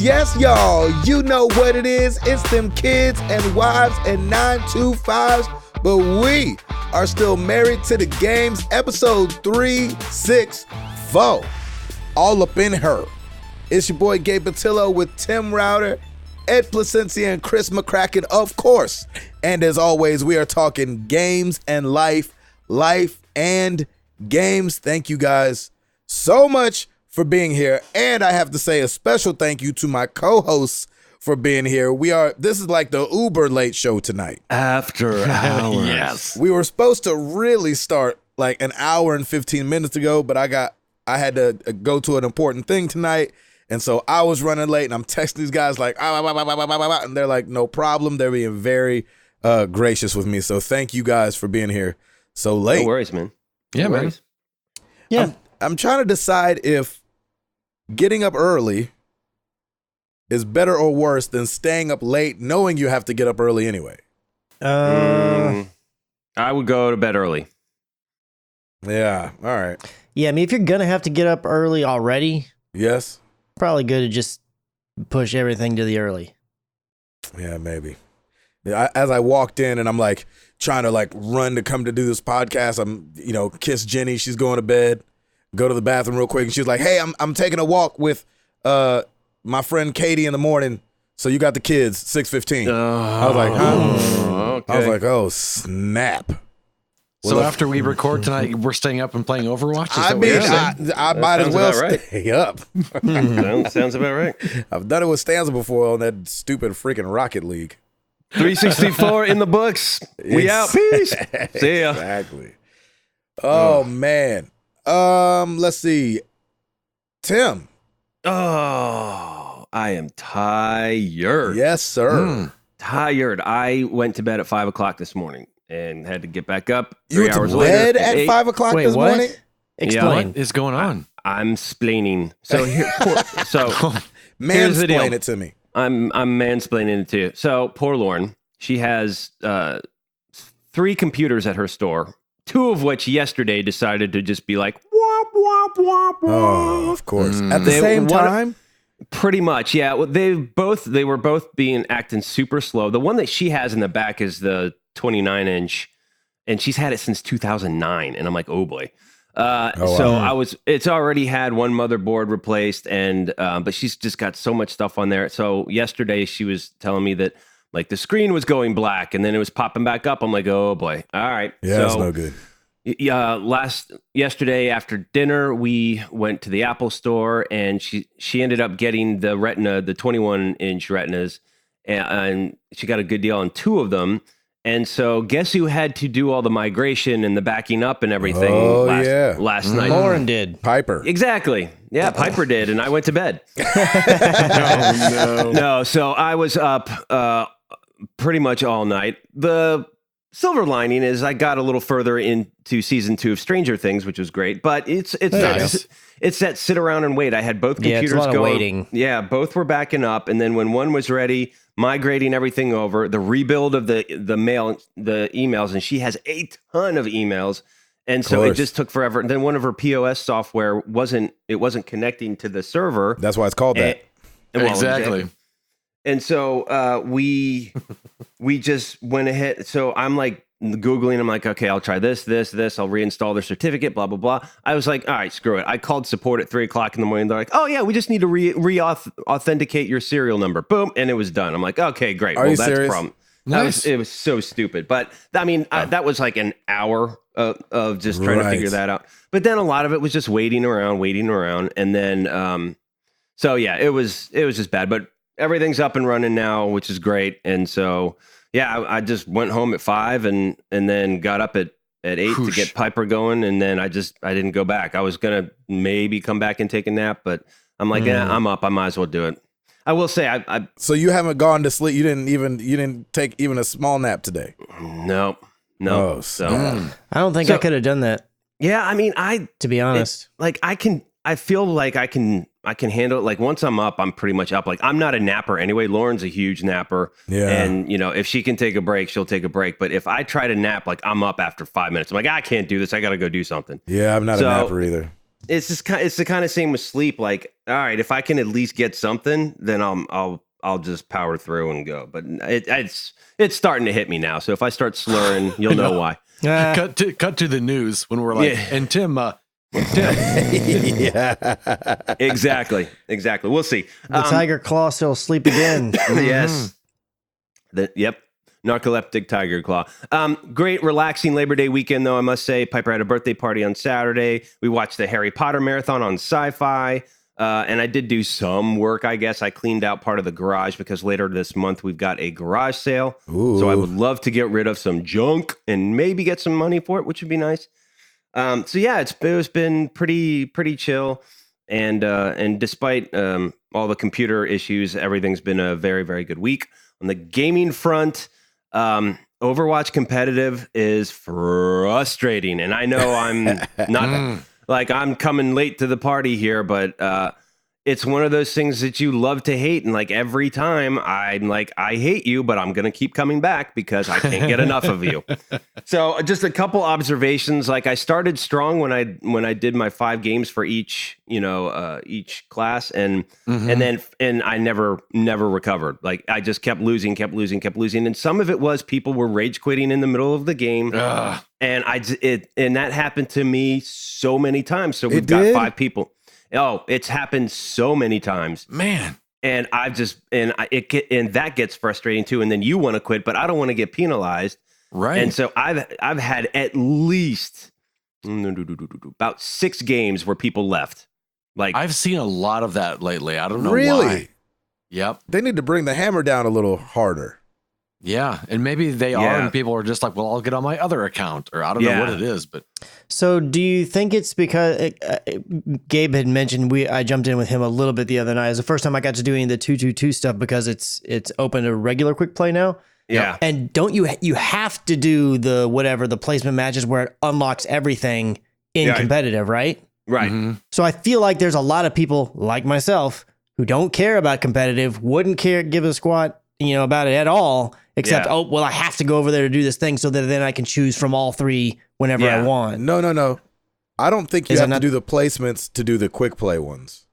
Yes, y'all, you know what it is. It's them kids and wives and 925s, but we are still married to the games. Episode 364. All up in her. It's your boy Gabe Batillo with Tim Router, Ed Placencia, and Chris McCracken, of course. And as always, we are talking games and life and games. Thank you guys so much for being here. And I have to say a special thank you to my co-hosts for being here. This is like the Uber late show tonight. After hours. Yes. We were supposed to really start like an hour and 15 minutes ago, but I had to go to an important thing tonight. And so I was running late, and I'm texting these guys like, and they're like, no problem. They're being very gracious with me. So thank you guys for being here so late. No worries, man. Yeah, man. Yeah. I'm trying to decide if getting up early is better or worse than staying up late knowing you have to get up early anyway. I would go to bed early. Yeah, all right. Yeah, I mean, if you're going to have to get up early already, Yes? probably good to just push everything to the early. Yeah, maybe. Yeah, as I walked in and I'm like trying to like run to come to do this podcast, I'm, kiss Jenny. She's going to bed, go to the bathroom real quick. And she's like, hey, I'm taking a walk with my friend Katie in the morning. So you got the kids, 6:15. I was like, huh? Okay. I was like, oh, snap. So after we record tonight, we're staying up and playing Overwatch? Is I that what you're mean, saying? I might as sounds well about right. stay up. Sounds about right. I've done it with Stanza before on that stupid freaking Rocket League. 364 in the books. We out. Peace. See ya. Exactly. Oh, man. Let's see. Tim. Oh, I am tired. Yes, sir. Tired. I went to bed at 5 o'clock this morning and had to get back up. You went to hours bed later at 8. 5 o'clock Wait, this what? morning? Explain. What is going on? I'm splaining. So here, Here's the deal. Mansplain it to me. I'm mansplaining it to you. So poor Lauren, she has 3 computers at her store, 2 of which yesterday decided to just be like wop wop wop wop. Oh, of course. At the They- same one- time? Pretty much, yeah. Well, they were both acting super slow. The one that she has in the back is the 29-inch, and she's had it since 2009. And I'm like, oh boy. So it's already had one motherboard replaced, and but she's just got so much stuff on there. So yesterday she was telling me that like the screen was going black, and then it was popping back up. I'm like, oh boy. All right. Yeah, that's no good. Yesterday after dinner, we went to the Apple store, and she ended up getting the Retina, the 21-inch Retinas, and she got a good deal on 2 of them. And so, guess who had to do all the migration and the backing up and everything last night? Lauren did. Piper. Exactly. Yeah, Piper did, and I went to bed. Oh, no. No, so I was up pretty much all night. The silver lining is I got a little further into season 2 of Stranger Things, which was great. But it's Nice. it's that sit around and wait. I had both computers Yeah, it's a lot of going. waiting. Yeah, both were backing up, and then when one was ready, migrating everything over, the rebuild of the emails, and she has a ton of emails. And so it just took forever. And then one of her POS software wasn't connecting to the server. That's why it's called that. Exactly. And so we just went ahead. So I'm like Googling. I'm like, okay, I'll try this. I'll reinstall their certificate, blah, blah, blah. I was like, all right, screw it. I called support at 3 o'clock in the morning. They're like, oh, yeah, we just need to authenticate your serial number. Boom. And it was done. I'm like, okay, great. Are you that's serious? a problem. Nice. It was so stupid. But I mean, that was like an hour of just trying to figure that out. But then a lot of it was just waiting around. And then, so yeah, it was just bad. But everything's up and running now, which is great. And so, yeah, I just went home at 5 and then got up at 8 to get Piper going. And then I didn't go back. I was going to maybe come back and take a nap, but I'm like, yeah, I'm up. I might as well do it. I will say, I So you haven't gone to sleep. You didn't take even a small nap today. no. Oh, So I don't think I could have done that, yeah, I mean, to be honest. I feel like I can handle it. Like once I'm up, I'm pretty much up. Like I'm not a napper anyway. Lauren's a huge napper. Yeah. And if she can take a break, she'll take a break. But if I try to nap, like I'm up after 5 minutes. I'm like, I can't do this. I got to go do something. Yeah, I'm not a napper either. it's the kind of same with sleep. Like, all right, if I can at least get something, then I'll just power through and go. But it's starting to hit me now. So if I start slurring, you'll know why. Cut to the news when we're like, and Tim. Yeah. Exactly. We'll see. The tiger claw still asleep again. Yes. Yep. Narcoleptic tiger claw. Great relaxing Labor Day weekend, though, I must say. Piper had a birthday party on Saturday. We watched the Harry Potter marathon on Sci-Fi. And I did do some work, I guess. I cleaned out part of the garage because later this month we've got a garage sale. Ooh. So I would love to get rid of some junk and maybe get some money for it, which would be nice. So yeah, it's been pretty chill, and despite all the computer issues, everything's been a very, very good week. On the gaming front, Overwatch competitive is frustrating, and I know I'm not like I'm coming late to the party here, but it's one of those things that you love to hate, and like every time I'm like, I hate you, but I'm gonna keep coming back because I can't get enough of you. So just a couple observations. Like I started strong when I did my 5 games for each each class, and I never recovered. Like I just kept losing, and some of it was people were rage quitting in the middle of the game, and that happened to me so many times. So we've got 5 people. Oh, it's happened so many times, man. And that gets frustrating too. And then you want to quit, but I don't want to get penalized, right? And so I've had at least about 6 games where people left. Like I've seen a lot of that lately. I don't know really? why. Yep. They need to bring the hammer down a little harder. Yeah, and maybe they are, and people are just like, well, I'll get on my other account, or I don't know what it is, but. So do you think it's because Gabe had mentioned I jumped in with him a little bit the other night. It was the first time I got to doing the 2-2-2 stuff because it's open to regular quick play now. Yeah. And don't you have to do the placement matches where it unlocks everything in competitive, right? Right. Mm-hmm. So I feel like there's a lot of people like myself who don't care about competitive, wouldn't give a squat, about it at all, except, I have to go over there to do this thing so that then I can choose from all 3 whenever I want. No. I don't think you have to do the placements to do the quick play ones.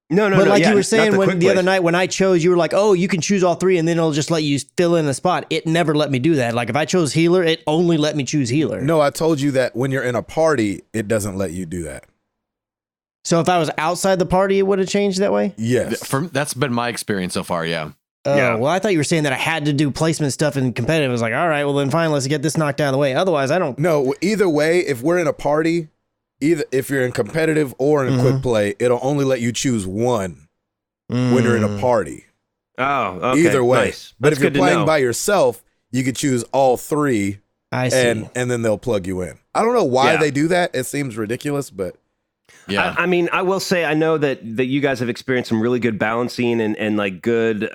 No. But like you were saying the other night when I chose, you were like, oh, you can choose all 3 and then it'll just let you fill in a spot. It never let me do that. Like if I chose healer, it only let me choose healer. No, I told you that when you're in a party, it doesn't let you do that. So if I was outside the party, it would have changed that way? Yes. That's been my experience so far, yeah. Well, I thought you were saying that I had to do placement stuff in competitive. I was like, all right, well then fine, let's get this knocked out of the way. Otherwise, I don't. No, either way, if we're in a party, either if you're in competitive or in quick play, it'll only let you choose one when you're in a party. Oh, okay. Either way. Nice. But if you're playing by yourself, you could choose all 3. I see. And then they'll plug you in. I don't know why they do that. It seems ridiculous, but. Yeah. I mean, I will say I know that you guys have experienced some really good balancing and like good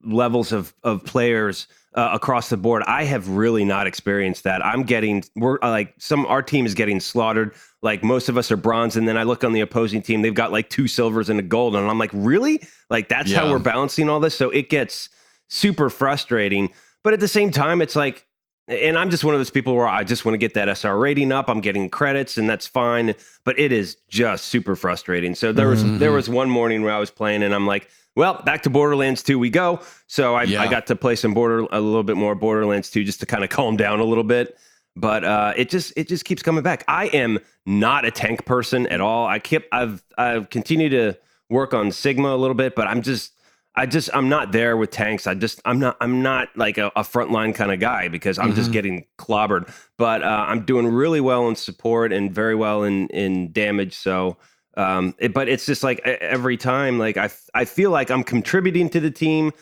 levels of players across the board. I have really not experienced that. Our team is getting slaughtered. Like most of us are bronze, and then I look on the opposing team, they've got like 2 silvers and a gold, and I'm like, really? Like that's how we're balancing all this? So it gets super frustrating. But at the same time, it's like, and I'm just one of those people where I just want to get that SR rating up. I'm getting credits, and that's fine. But it is just super frustrating. So there was one morning where I was playing, and I'm like, well, back to Borderlands 2 we go. So I got to play a little bit more Borderlands 2 just to kind of calm down a little bit. But it just keeps coming back. I am not a tank person at all. I've continued to work on Sigma a little bit, but I'm not there with tanks. I'm not like a frontline kind of guy because I'm just getting clobbered. But I'm doing really well in support and very well in damage. So, but it's just like every time, like I feel like I'm contributing to the team,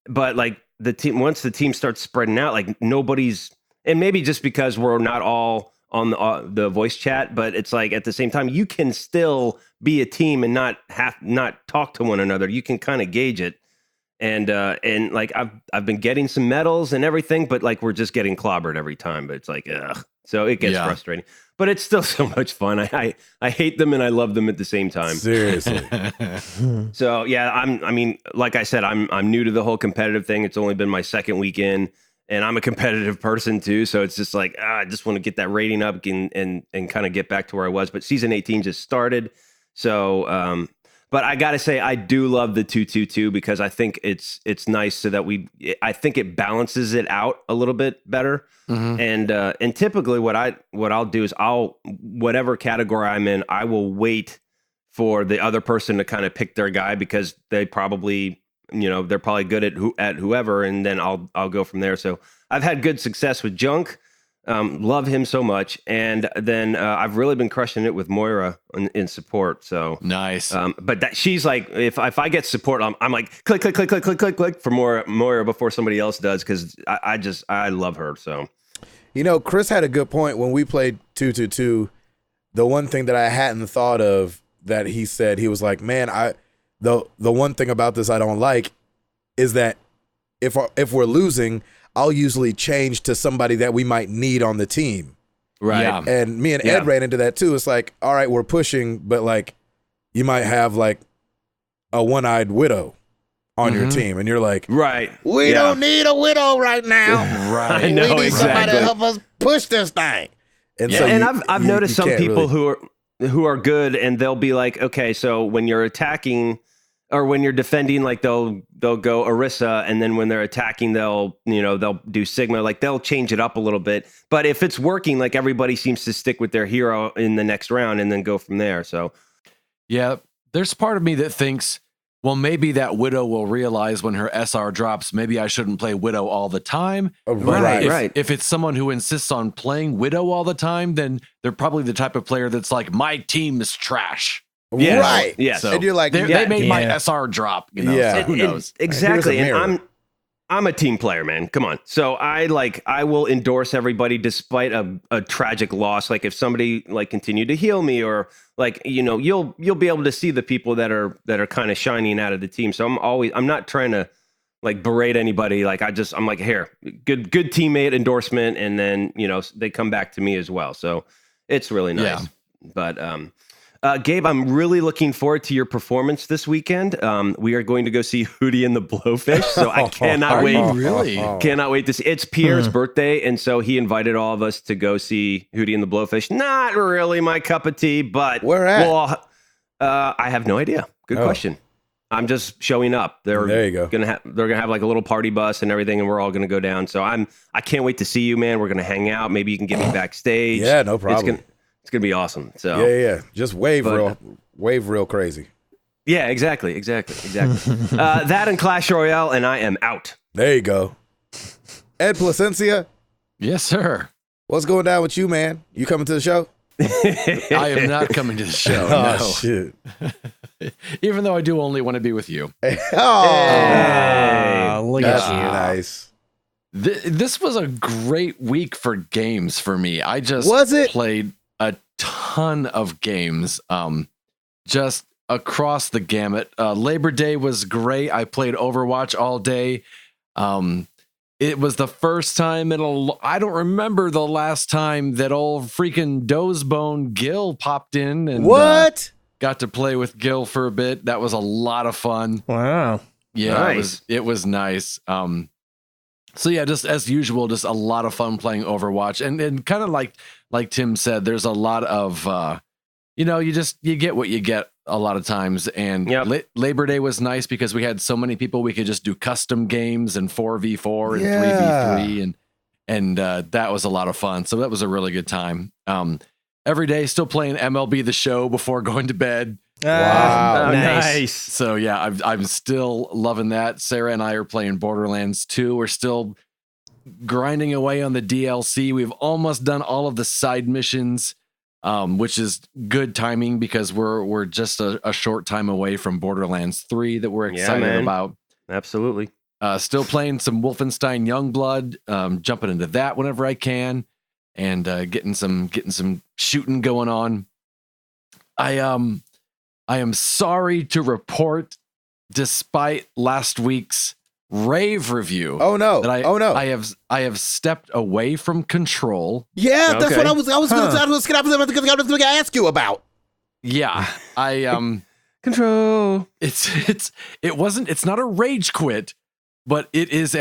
but like once the team starts spreading out, like nobody's, and maybe just because we're not all on the voice chat, but it's like at the same time, you can still be a team and not talk to one another. You can kind of gauge it. And like I've been getting some medals and everything, but like we're just getting clobbered every time. But it's like, ugh. So it gets frustrating. But it's still so much fun. I hate them and I love them at the same time. Seriously. So yeah, I mean, like I said, I'm new to the whole competitive thing. It's only been my second weekend, and I'm a competitive person too. So it's just like, I just want to get that rating up and kind of get back to where I was. But season 18 just started. So, but I got to say, I do love the 2-2-2 because I think it's nice so that I think it balances it out a little bit better. Mm-hmm. And typically what I'll do is whatever category I'm in, I will wait for the other person to kind of pick their guy because they probably, they're probably good at whoever, and then I'll go from there. So I've had good success with Junk. Love him so much, and then I've really been crushing it with Moira in support. So nice. But she's like, if I get support, I'm like click for Moira before somebody else does because I love her. So Chris had a good point when we played 2-2-2. The one thing that I hadn't thought of that he said, he was like, man, the one thing about this I don't like is that if we're losing, I'll usually change to somebody that we might need on the team. Right. Yeah. And me and Ed ran into that too. It's like, all right, we're pushing, but like you might have like a one-eyed widow on your team. And you're like, right. We don't need a widow right now. Right. I know, we need somebody to help us push this thing. And so I've noticed some people who are good, and they'll be like, okay, so when you're attacking or when you're defending, like they'll go Orisa, and then when they're attacking, they'll do Sigma. Like they'll change it up a little bit. But if it's working, like everybody seems to stick with their hero in the next round and then go from there. So yeah, there's part of me that thinks, well, maybe that Widow will realize when her SR drops, maybe I shouldn't play Widow all the time. Right. If it's someone who insists on playing Widow all the time, then they're probably the type of player that's like, my team is trash. Yeah. Right. Yeah. So and you're like, they made my SR drop. So who knows? Exactly. And I'm a team player, man. Come on. So I will endorse everybody despite a tragic loss. Like if somebody like continued to heal me, or like, you'll be able to see the people that are kind of shining out of the team. So I'm not trying to like berate anybody. Like I'm like, here, good teammate endorsement. And then, they come back to me as well. So it's really nice. Yeah. But, Gabe, I'm really looking forward to your performance this weekend. We are going to go see Hootie and the Blowfish, so I cannot wait. Really? Cannot wait to see. It's Pierre's birthday, and so he invited all of us to go see Hootie and the Blowfish. Not really my cup of tea, but where at? Well, I have no idea. Good question. I'm just showing up. There you go. They're gonna have like a little party bus and everything, and we're all gonna go down. So I can't wait to see you, man. We're gonna hang out. Maybe you can get me backstage. Yeah, no problem. It's gonna be awesome. So yeah. Just wave real crazy. Yeah, exactly. That and Clash Royale, and I am out. There you go. Ed Placencia. Yes, sir. What's going down with you, man? You coming to the show? I am not coming to the show. No. Shit. Even though I do only want to be with you. Hey, look at you. Nice. This was a great week for games for me. I just played a ton of games, just across the gamut. Labor Day was great. I played Overwatch all day. It was the first time I don't remember the last time that old freaking Dozebone Gil popped in and got to play with Gil for a bit. That was a lot of fun. Wow. Yeah, nice. It was nice. So yeah, just as usual, just a lot of fun playing Overwatch, and kind of like Tim said, there's a lot of you get what you get a lot of times. And Labor Day was nice because we had so many people. We could just do custom games and 4v4 and 3v3, and that was a lot of fun. So that was a really good time. Every day, still playing MLB The Show before going to bed. Wow, nice. So yeah, I'm still loving that. Sarah and I are playing Borderlands 2. We're still grinding away on the DLC. We've almost done all of the side missions, which is good timing because we're just a short time away from Borderlands 3 that we're excited about. Absolutely. Still playing some Wolfenstein Youngblood, jumping into that whenever I can, and getting some shooting going on. I am sorry to report, despite last week's rave review. Oh no! I have stepped away from Control. Yeah, that's what I was going to ask you about. Yeah, Control. It's not a rage quit, but it is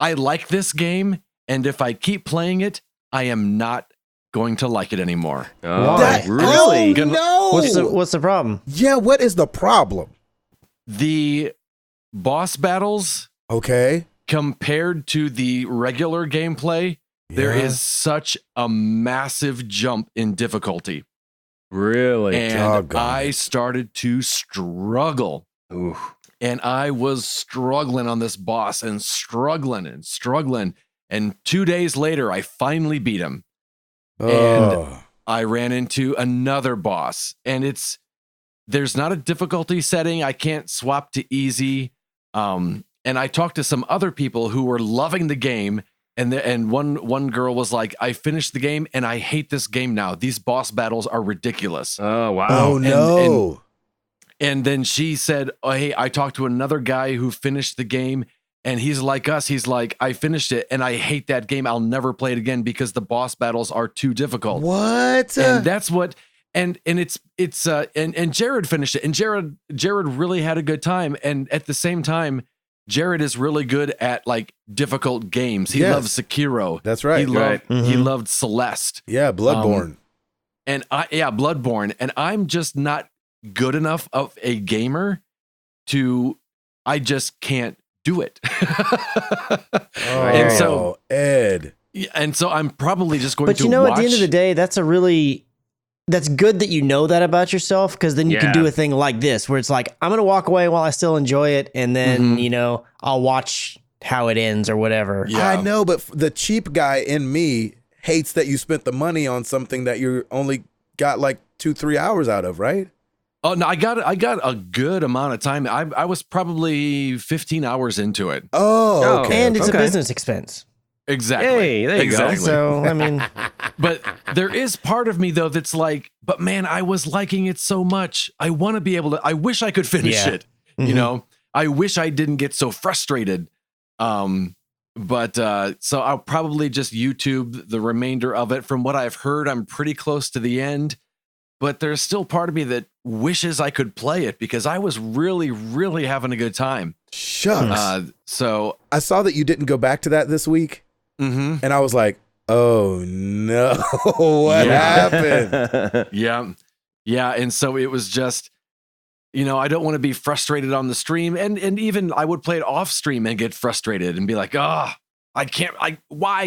I like this game, and if I keep playing it, I am not going to like it anymore. Really? No. What's the problem? Yeah, what is the problem? The boss battles, okay, compared to the regular gameplay, there is such a massive jump in difficulty. Really? And I started to struggle. Oof. And I was struggling on this boss and struggling. And 2 days later, I finally beat him. And I ran into another boss. And there's not a difficulty setting. I can't swap to easy. And I talked to some other people who were loving the game. And one girl was like, I finished the game and I hate this game now. These boss battles are ridiculous. Oh, wow. Oh, no. And then she said, oh, hey, I talked to another guy who finished the game and he's like us. He's like, I finished it and I hate that game. I'll never play it again because the boss battles are too difficult. What? And that's what, and Jared finished it and Jared really had a good time. And at the same time, Jared is really good at like difficult games. He loves Sekiro. That's right. He loved Celeste. Yeah. Bloodborne. Bloodborne. And I'm just not good enough of a gamer I just can't do it. And so Ed. And so I'm probably just going to at the end of the day, that's good that you know that about yourself, because then you can do a thing like this where it's like, I'm going to walk away while I still enjoy it. And then, I'll watch how it ends or whatever. Yeah. I know, but the cheap guy in me hates that you spent the money on something that you only got like 2-3 hours out of, right? Oh no, I got a good amount of time. I was probably 15 hours into it. Oh, okay. And it's a business expense. Exactly. Hey, there you go. So, I mean, but there is part of me though that's like, but man, I was liking it so much. I want to be able to. I wish I could finish it. Mm-hmm. I wish I didn't get so frustrated. But so I'll probably just YouTube the remainder of it. From what I've heard, I'm pretty close to the end. But there's still part of me that wishes I could play it because I was really, really having a good time. Shucks. So I saw that you didn't go back to that this week. And I was like, oh no, what happened? Yeah. And so it was just, I don't want to be frustrated on the stream. And even I would play it off stream and get frustrated and be like, why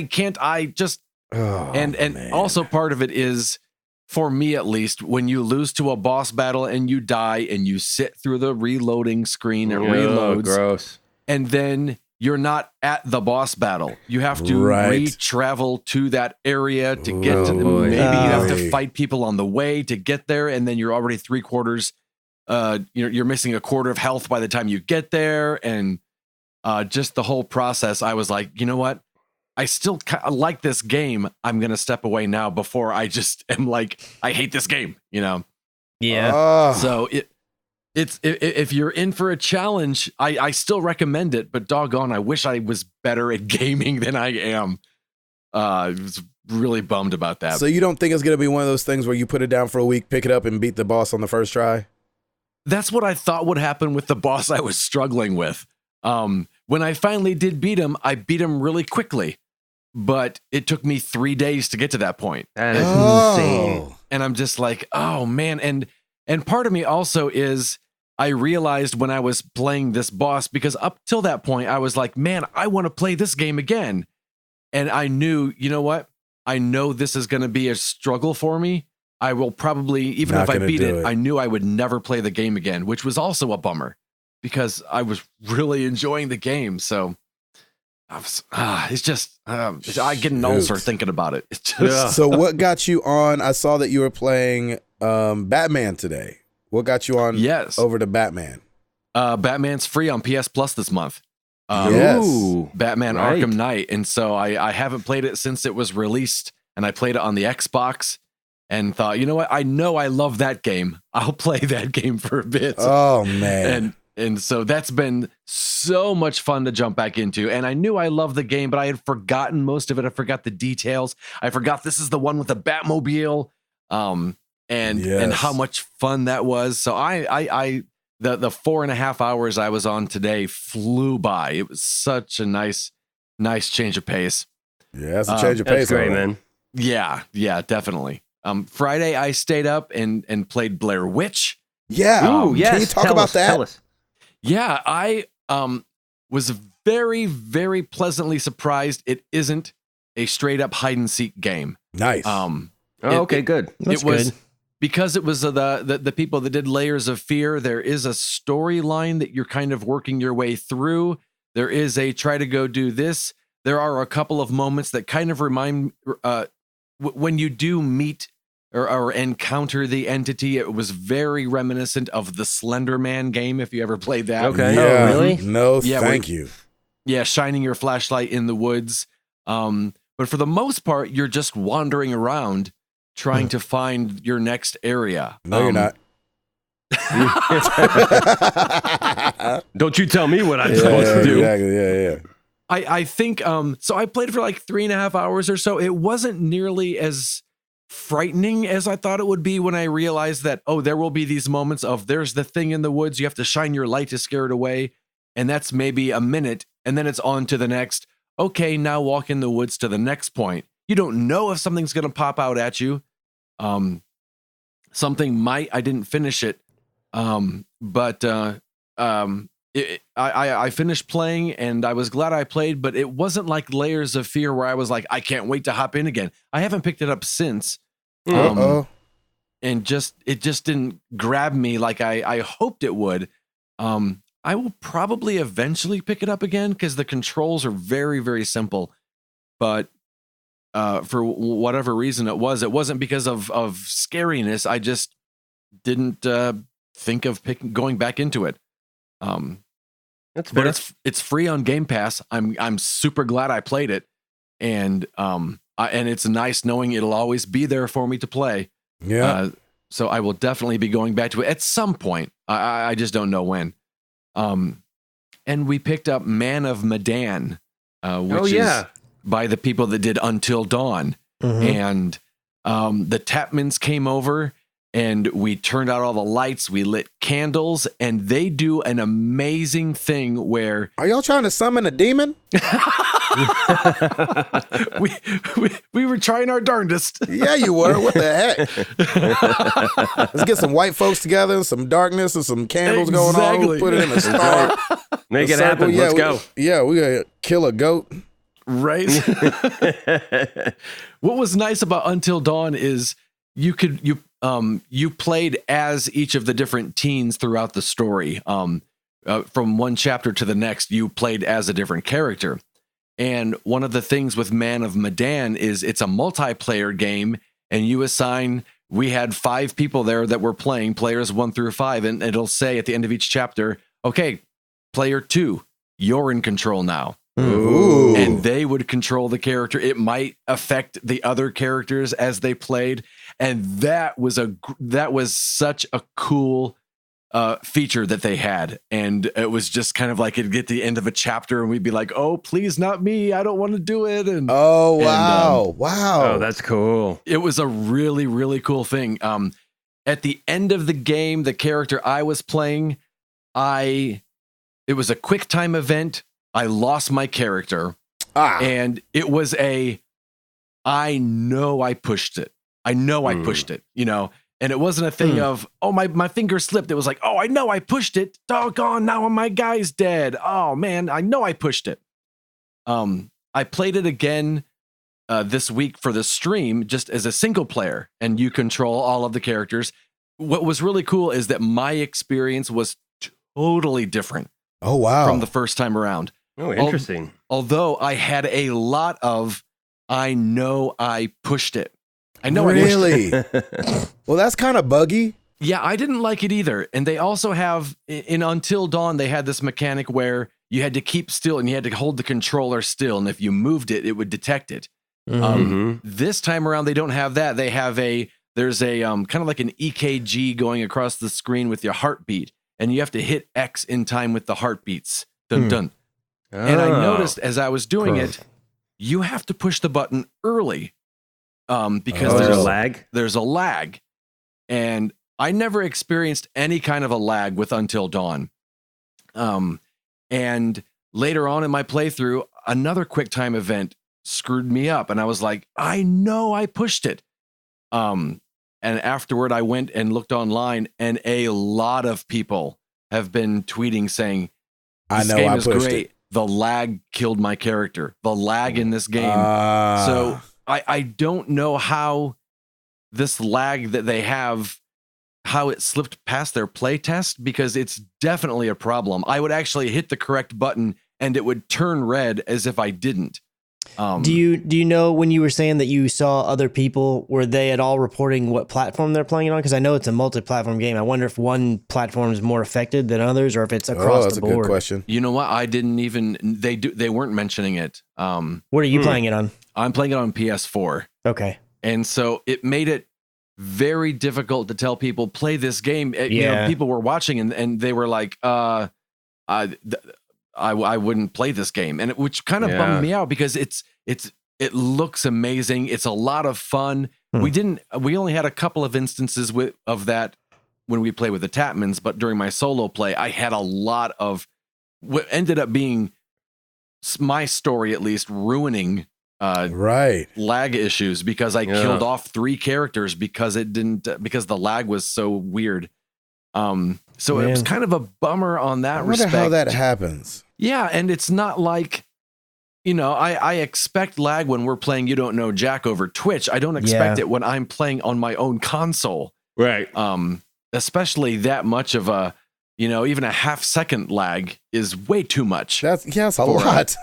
can't I just, and also part of it is, for me at least, when you lose to a boss battle and you die and you sit through the reloading screen, it reloads. Gross. And then you're not at the boss battle. You have to re-travel to that area to get to them. Maybe you have to fight people on the way to get there, and then you're already 3/4. You're missing a quarter of health by the time you get there, and just the whole process. I was like, you know what? I still like this game. I'm going to step away now before I just am like, I hate this game, Yeah. So it's if you're in for a challenge, I still recommend it, but doggone, I wish I was better at gaming than I am. I was really bummed about that. So you don't think it's going to be one of those things where you put it down for a week, pick it up and beat the boss on the first try? That's what I thought would happen with the boss I was struggling with. When I finally did beat him, I beat him really quickly. But it took me 3 days to get to that point. That is insane. And I'm just like, oh man. And part of me also is I realized when I was playing this boss, because up till that point, I was like, man, I want to play this game again. And I knew, you know what? I know this is going to be a struggle for me. I will probably, even if I beat it, I knew I would never play the game again, which was also a bummer because I was really enjoying the game. So it's just, I get an ulcer thinking about it. It's just, So what got you on? I saw that you were playing Batman today. What got you on over to Batman? Batman's free on PS Plus this month. Batman Arkham Knight. And so I haven't played it since it was released, and I played it on the Xbox and thought, you know what? I know I love that game. I'll play that game for a bit. Oh, man. And so that's been so much fun to jump back into. And I knew I loved the game, but I had forgotten most of it. I forgot the details. I forgot this is the one with the Batmobile, and how much fun that was. So the 4.5 hours I was on today flew by. It was such a nice Nice change of pace. Yeah, that's a change of pace. That's great, man. Yeah, definitely. Friday I stayed up and played Blair Witch. Yeah. Ooh, yes. Can you talk about that? Tell us. Yeah, I was very, very pleasantly surprised it isn't a straight up hide and seek game. Nice. Okay, good. That's it was good. because it was the people that did Layers of Fear. There is a storyline that you're kind of working your way through. There is a try to go do this. There are a couple of moments that kind of remind when you do meet or encounter the entity. It was very reminiscent of the Slender Man game, if you ever played that. Okay. Yeah. Oh, really? No, Yeah, thank you. Yeah, shining your flashlight in the woods. But for the most part, you're just wandering around trying to find your next area. No, you're not. Don't you tell me what I'm supposed to do. Exactly. Yeah. I think so I played for like 3.5 hours or so. It wasn't nearly as frightening as I thought it would be when I realized that, oh, there will be these moments of there's the thing in the woods, you have to shine your light to scare it away, and that's maybe a minute, and then it's on to the next. Okay, now walk in the woods to the next point. You don't know if something's going to pop out at you. Something might. I didn't finish it, but I finished playing and I was glad I played, but it wasn't like Layers of Fear where I was like, I can't wait to hop in again. I haven't picked it up since. And it just didn't grab me like I hoped it would. I will probably eventually pick it up again because the controls are very, very simple. But for whatever reason it wasn't because of scariness. I just didn't think of going back into it. That's fair. But it's free on Game Pass. I'm super glad I played it, and it's nice knowing it'll always be there for me to play. Yeah. So I will definitely be going back to it at some point. I just don't know when. And we picked up Man of Medan, which is by the people that did Until Dawn. And the Tapmans came over and we turned out all the lights, we lit candles, and they do an amazing thing where... Are y'all trying to summon a demon? we were trying our darndest. Yeah, you were. What the heck? Let's get some white folks together, and some darkness, and some candles going on. We'll put it in a star. Make it happen. Let's go. We gotta kill a goat. Right. What was nice about Until Dawn is you played as each of the different teens throughout the story. From one chapter to the next, you played as a different character. And one of the things with Man of Medan is it's a multiplayer game, and you assign. We had 5 people there that were playing, players 1 through 5, and it'll say at the end of each chapter, okay, player 2, you're in control now. Ooh. And they would control the character. It might affect the other characters as they played, and that was such a cool feature that they had. And it was just kind of like it'd get to the end of a chapter, and we'd be like, "Oh, please, not me! I don't want to do it." And wow, wow, oh, that's cool. It was a really, really cool thing. At the end of the game, the character I was playing, it was a quick time event. I lost my character, and it was I know I pushed it. I pushed it, and it wasn't a thing of, oh, my finger slipped. It was like, oh, I know I pushed it. Doggone, now my guy's dead. Oh, man, I know I pushed it. I played it again this week for the stream just as a single player, and you control all of the characters. What was really cool is that my experience was totally different. Oh, wow. From the first time around. Oh, interesting. Although I had a lot of, I know I pushed it. I know really? I pushed it. Well, that's kind of buggy. Yeah, I didn't like it either. And they also have, in Until Dawn, they had this mechanic where you had to keep still and you had to hold the controller still. And if you moved it, it would detect it. This time around, they don't have that. They have there's a kind of like an EKG going across the screen with your heartbeat. And you have to hit X in time with the heartbeats. Dun, dun. And I noticed as I was doing it, you have to push the button early because there's a lag. There's a lag. And I never experienced any kind of a lag with Until Dawn. And later on in my playthrough, another QuickTime event screwed me up, and I was like, I know I pushed it. And afterward, I went and looked online, and a lot of people have been tweeting saying, "This game is great. The lag killed my character. The lag in this game." So I don't know how this lag that they have, how it slipped past their play test, because it's definitely a problem. I would actually hit the correct button and it would turn red as if I didn't. Do you know, when you were saying that you saw other people, were they at all reporting what platform they're playing it on? Because I know it's a multi-platform game. I wonder if one platform is more affected than others, or if it's across the board. That's a good question. You know what? I didn't even, they weren't mentioning it. What are you playing it on? I'm playing it on PS4. Okay. And so it made it very difficult to tell people, play this game. You know, people were watching and they were like, I wouldn't play this game, and which kind of bummed me out, because it looks amazing. It's a lot of fun. We only had a couple of instances of that when we play with the Tapmans, but during my solo play, I had a lot of what ended up being my story, at least, ruining lag issues, because I killed off 3 characters because because the lag was so weird. So it was kind of a bummer on that respect. I wonder how that happens. Yeah, and it's not like, you know, I expect lag when we're playing You Don't Know Jack over Twitch. I don't expect it when I'm playing on my own console. Right. Especially that much of a, you know, even a half-second lag is way too much. That's a lot.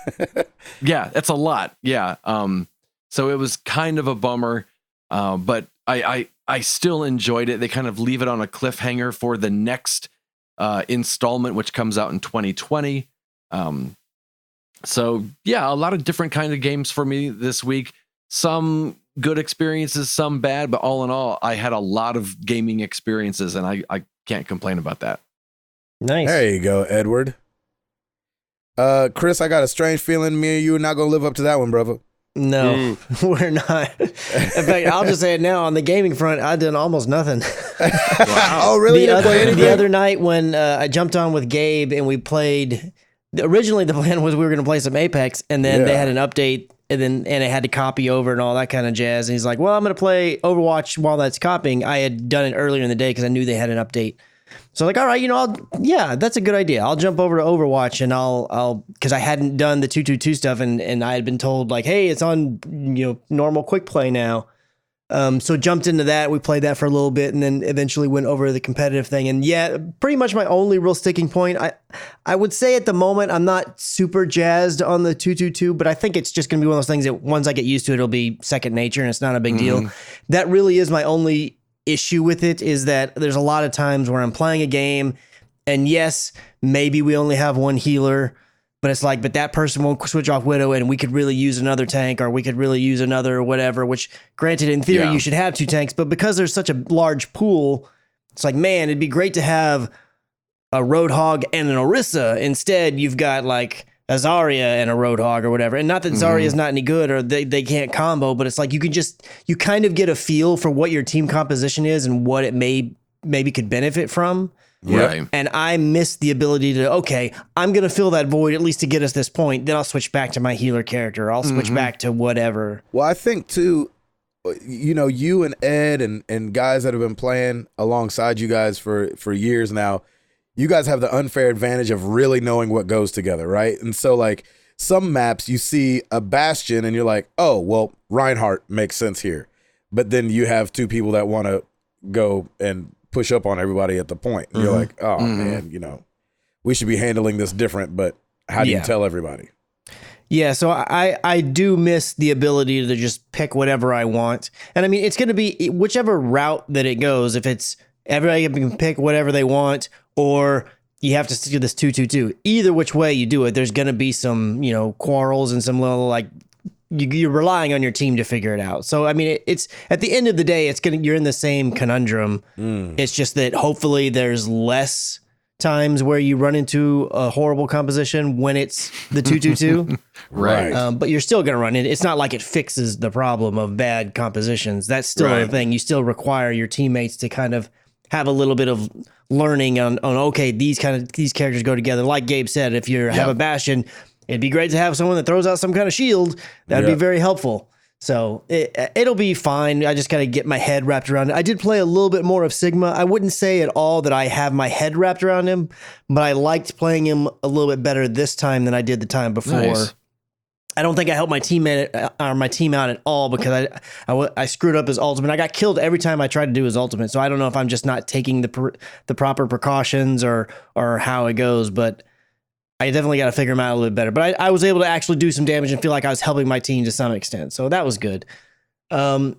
Yeah, that's a lot. Yeah. So it was kind of a bummer, but I still enjoyed it. They kind of leave it on a cliffhanger for the next installment, which comes out in 2020. So yeah, a lot of different kind of games for me this week. Some good experiences, some bad, but all in all, I had a lot of gaming experiences, and I can't complain about that. Nice. There you go, Edward. Chris, I got a strange feeling me and you are not going to live up to that one, brother. No, we're not. In fact, I'll just say it now. On the gaming front, I did almost nothing. Wow. Oh, really? The other night when I jumped on with Gabe and we played, originally the plan was we were going to play some Apex, and then they had an update, and it had to copy over and all that kind of jazz. And he's like, well, I'm going to play Overwatch while that's copying. I had done it earlier in the day because I knew they had an update. So like, all right, you know, that's a good idea. I'll jump over to Overwatch, and I'll because I hadn't done the 222 stuff, and I had been told like, hey, it's on, you know, normal quick play now. So jumped into that. We played that for a little bit, and then eventually went over to the competitive thing. And yeah, pretty much my only real sticking point. I would say at the moment I'm not super jazzed on the 222, but I think it's just going to be one of those things that once I get used to it, it'll be second nature, and it's not a big deal. That really is my only issue with it, is that there's a lot of times where I'm playing a game, and yes, maybe we only have one healer, but it's like, but that person won't switch off Widow, and we could really use another tank, or we could really use another whatever, which granted in theory you should have 2 tanks, but because there's such a large pool, it's like, man, it'd be great to have a Roadhog and an Orisa. Instead, you've got like a Zarya and a Roadhog or whatever. And not that Zarya is not any good or they can't combo, but it's like you kind of get a feel for what your team composition is and what it maybe could benefit from. Right. And I miss the ability to, okay, I'm going to fill that void at least to get us this point. Then I'll switch back to my healer character. I'll switch back to whatever. Well, I think too, you know, you and Ed and guys that have been playing alongside you guys for years now, you guys have the unfair advantage of really knowing what goes together, right? And so, like, some maps, you see a Bastion, and you're like, oh, well, Reinhardt makes sense here. But then you have 2 people that want to go and push up on everybody at the point. And you're like, oh, man, you know, we should be handling this different, but how do you tell everybody? Yeah, so I do miss the ability to just pick whatever I want. And, I mean, it's going to be whichever route that it goes, if it's everybody can pick whatever they want, or you have to stick to this 2-2-2. Either which way you do it, there's going to be some, you know, quarrels and some little, like, you're relying on your team to figure it out. So, I mean, it's at the end of the day, you're in the same conundrum. It's just that hopefully there's less times where you run into a horrible composition when it's the 2-2-2. Right. But you're still going to run it. It's not like it fixes the problem of bad compositions. That's still a thing. You still require your teammates to kind of have a little bit of learning on okay, these characters go together. Like Gabe said, if you have a Bastion, it'd be great to have someone that throws out some kind of shield. That'd be very helpful. So it'll be fine. I just got to get my head wrapped around it. I did play a little bit more of Sigma. I wouldn't say at all that I have my head wrapped around him, but I liked playing him a little bit better this time than I did the time before. Nice. I don't think I helped my team out at all because I screwed up his ultimate. I got killed every time I tried to do his ultimate. So I don't know if I'm just not taking the proper precautions or how it goes, but I definitely got to figure him out a little bit better. But I was able to actually do some damage and feel like I was helping my team to some extent. So that was good. So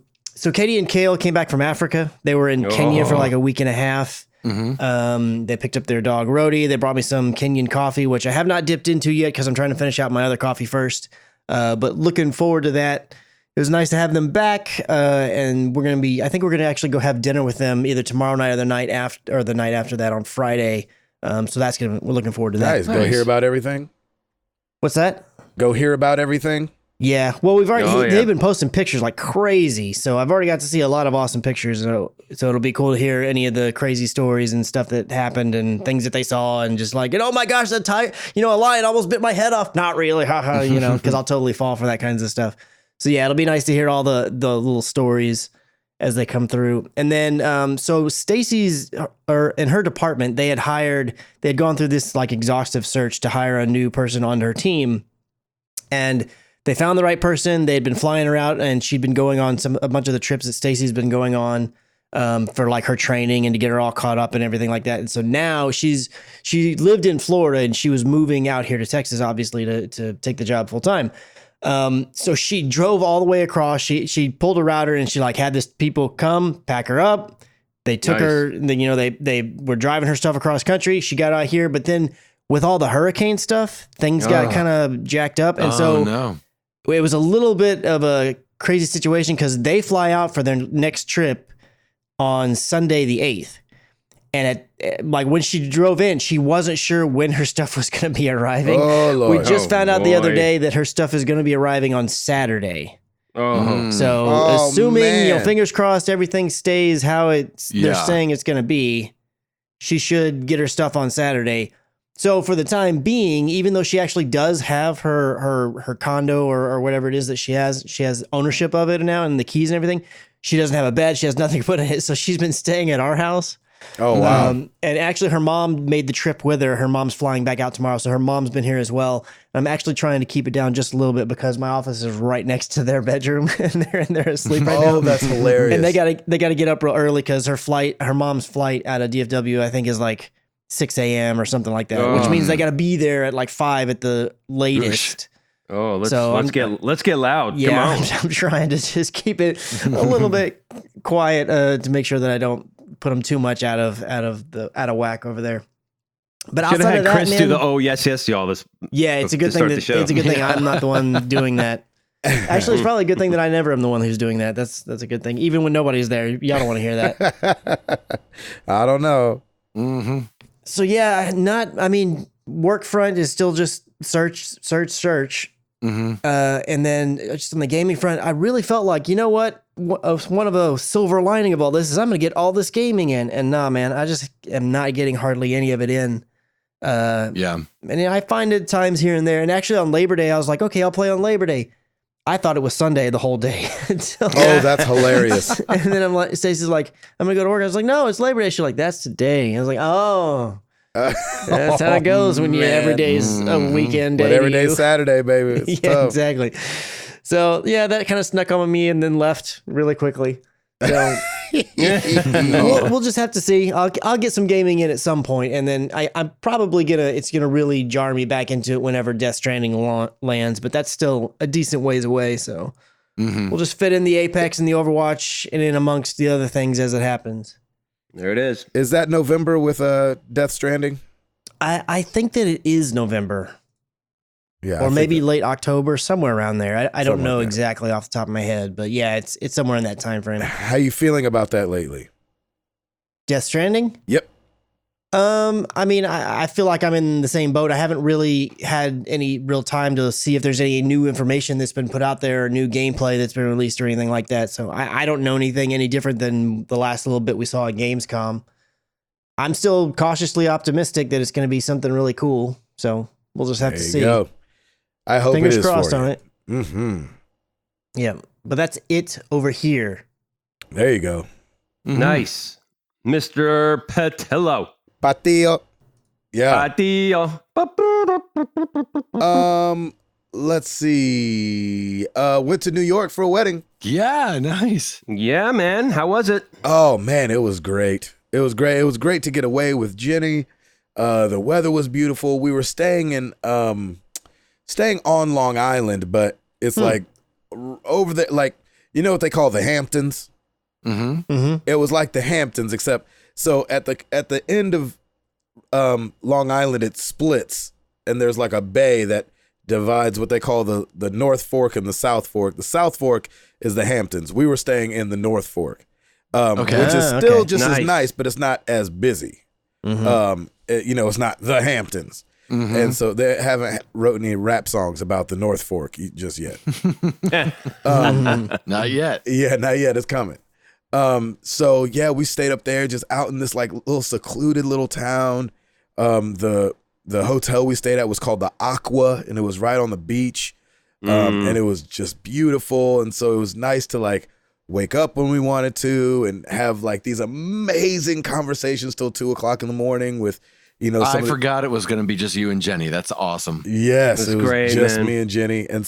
Katie and Kale came back from Africa. They were in Kenya for like a week and a half. Mm-hmm. They picked up their dog Rhodey. They brought me some Kenyan coffee, which I have not dipped into yet because I'm trying to finish out my other coffee first. But looking forward to that. It was nice to have them back. And I think we're going to actually go have dinner with them either tomorrow night or the night after that on Friday. So we're looking forward to that. Nice. Go hear about everything. What's that? Go hear about everything. Yeah. Well, they've been posting pictures like crazy. So I've already got to see a lot of awesome pictures. So it'll be cool to hear any of the crazy stories and stuff that happened and things that they saw and just like, oh my gosh, a lion almost bit my head off. Not really. Haha, because I'll totally fall for that kinds of stuff. So yeah, it'll be nice to hear all the little stories as they come through. And then, so Stacy's in her department, they had gone through this like exhaustive search to hire a new person on her team. And they found the right person. They'd been flying her out and she'd been going on a bunch of the trips that Stacy's been going on, for like her training and to get her all caught up and everything like that. And so now she lived in Florida and she was moving out here to Texas, obviously to take the job full time. So she drove all the way across. She pulled a router and she like had this people come pack her up. They took her, they were driving her stuff across country. She got out here, but then with all the hurricane stuff, things got kind of jacked up. And it was a little bit of a crazy situation because they fly out for their next trip on Sunday, the 8th. And when she drove in, she wasn't sure when her stuff was going to be arriving. Oh, Lord. We just found out the other day that her stuff is going to be arriving on Saturday. So assuming, fingers crossed, everything stays how they're saying it's going to be, she should get her stuff on Saturday. So for the time being, even though she actually does have her condo or whatever it is that she has ownership of it now and the keys and everything, she doesn't have a bed. She has nothing to put in it. So she's been staying at our house. Oh, wow. And actually her mom made the trip with her. Her mom's flying back out tomorrow. So her mom's been here as well. I'm actually trying to keep it down just a little bit because my office is right next to their bedroom and they're asleep right now. Oh, that's hilarious. And they gotta get up real early because her mom's flight out of DFW, I think is like 6 a.m. or something like that, which means they got to be there at like 5 at the latest. Oh, let's get loud. Yeah, come on. I'm trying to just keep it a little bit quiet to make sure that I don't put them too much out of whack over there. But outside of that, Chris do the yes y'all. This it's a good thing. It's a good thing I'm not the one doing that. Actually, it's probably a good thing that I never am the one who's doing that. That's a good thing. Even when nobody's there, y'all don't want to hear that. I don't know. Mm-hmm. So yeah, work front is still just search. Mm-hmm. And then just on the gaming front, I really felt like, you know what? One of the silver lining of all this is I'm going to get all this gaming in. And nah, man, I just am not getting hardly any of it in. And I find it times here and there. And actually on Labor Day, I was like, okay, I'll play on Labor Day. I thought it was Sunday the whole day. That's hilarious. And then Stacey's like, I'm going to go to work. I was like, no, it's Labor Day. She's like, that's today. I was like, oh. That's how it goes when every day's a weekend day. But every day's Saturday, baby. It's tough. Exactly. So yeah, that kind of snuck on me and then left really quickly. So we'll just have to see. I'll get some gaming in at some point, and then I'm probably it's gonna really jar me back into it whenever Death Stranding lands. But that's still a decent ways away, so we'll just fit in the Apex and the Overwatch and in amongst the other things as it happens. There it is. Is that November with Death Stranding? I think that it is November. Yeah, or maybe late October, somewhere around there. I don't know exactly off the top of my head, but yeah, it's somewhere in that time frame. How you feeling about that lately? Death Stranding? Yep. I feel like I'm in the same boat. I haven't really had any real time to see if there's any new information that's been put out there or new gameplay that's been released or anything like that. So I don't know anything any different than the last little bit we saw at Gamescom. I'm still cautiously optimistic that it's going to be something really cool. So we'll just have to see. Go. I hope Fingers it is crossed for you. on it. Mm-hmm. Yeah, but that's it over here. There you go. Mm-hmm. Nice. Mr. Patillo. Patillo. Yeah. Patillo. Let's see. Went to New York for a wedding. Yeah, nice. Yeah, man. How was it? Oh man, it was great. It was great. It was great to get away with Jenny. The weather was beautiful. We were staying on Long Island, but it's like over there, like, you know what they call the Hamptons? Mm-hmm. Mm-hmm. It was like the Hamptons, except so at the end of Long Island, it splits, and there's like a bay that divides what they call the North Fork and the South Fork. The South Fork is the Hamptons. We were staying in the North Fork, which is still just as nice, but it's not as busy. Mm-hmm. It's not the Hamptons. Mm-hmm. And so they haven't wrote any rap songs about the North Fork just yet. Not yet. Yeah, not yet. It's coming. So yeah, we stayed up there just out in this like little secluded little town. The hotel we stayed at was called the Aqua, and it was right on the beach. And it was just beautiful. And so it was nice to like wake up when we wanted to and have like these amazing conversations till 2:00 in the morning with, I forgot it was going to be just you and Jenny. That's awesome. Yes, it was great, just man. me and Jenny. And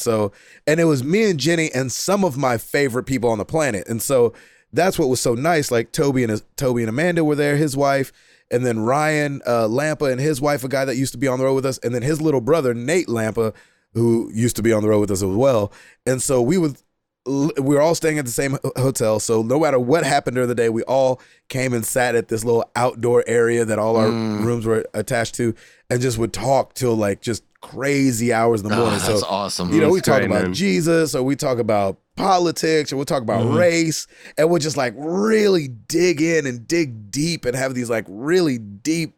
it was me and Jenny and some of my favorite people on the planet. And so that's what was so nice. Like Toby and Amanda were there, his wife, and then Ryan Lampa and his wife, a guy that used to be on the road with us, and then his little brother, Nate Lampa, who used to be on the road with us as well. And so we were all staying at the same hotel. So no matter what happened during the day, we all came and sat at this little outdoor area that all our rooms were attached to, and just would talk till like just crazy hours in the morning. That's so awesome. we talk great, about man. Jesus, or we talk about politics, or we'll talk about race, and we'll just like really dig in and dig deep and have these like really deep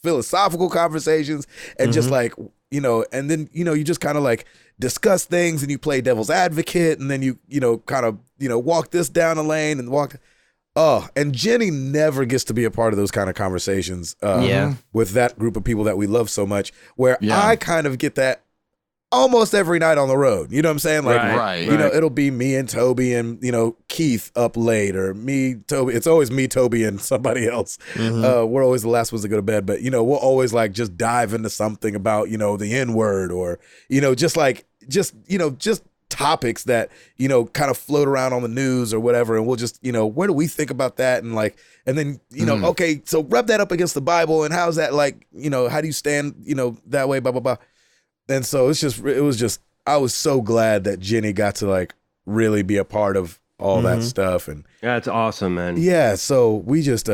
philosophical conversations, and just like, and then, you just kind of like discuss things, and you play devil's advocate, and then you kind of, walk this down a lane and walk. Oh, and Jenny never gets to be a part of those kind of conversations with that group of people that we love so much, where I kind of get that almost every night on the road. You know what I'm saying? Like, Right. It'll be me and Toby and, Keith up late, or me, Toby. It's always me, Toby, and somebody else. We're always the last ones to go to bed, but, we'll always like just dive into something about, the N-word, or, just topics that, kind of float around on the news or whatever. And we'll just, where do we think about that? And like, and then, okay, so rub that up against the Bible, and how's that like, how do you stand, that way, blah, blah, blah. And so I was so glad that Jenny got to like really be a part of all that stuff. And That's awesome, man. yeah, so we just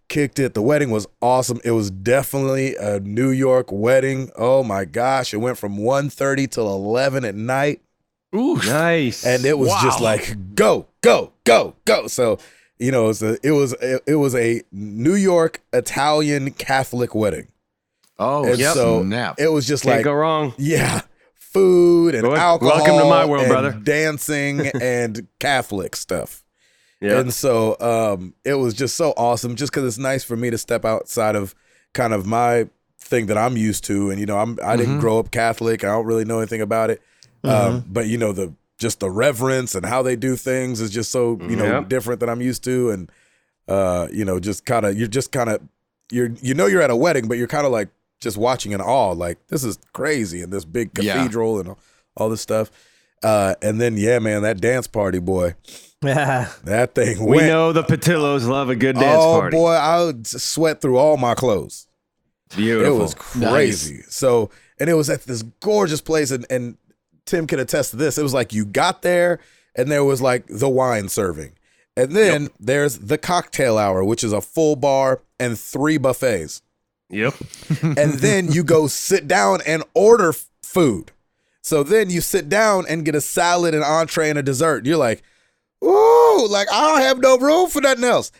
kicked it. The wedding was awesome. It was definitely a New York wedding. Oh my gosh. It went from 1:30 till 11 at night. Ooh, nice. And it was just like, go, go, go, go. So, it was a New York Italian Catholic wedding. Oh, And so snap. it was just Can't like, go wrong. yeah, food and alcohol. Welcome to my world, and brother. dancing and Catholic stuff. Yeah. And so it was just so awesome, just because it's nice for me to step outside of kind of my thing that I'm used to. And, I didn't grow up Catholic. I don't really know anything about it. But, the reverence and how they do things is just so, different than I'm used to. And, you're at a wedding, but you're kind of like just watching in awe. Like, this is crazy. And this big cathedral and all this stuff. And then, yeah, man, that dance party, boy. That thing went. We know the Patillos love a good dance party. Oh, boy, I would sweat through all my clothes. Beautiful. It was crazy. Nice. So, and it was at this gorgeous place, and Tim can attest to this. It was like you got there, and there was like the wine serving. And then there's the cocktail hour, which is a full bar and 3 buffets. Yep. And then you go sit down and order food. So then you sit down and get a salad, an entree, and a dessert. You're like, ooh, like I don't have no room for nothing else.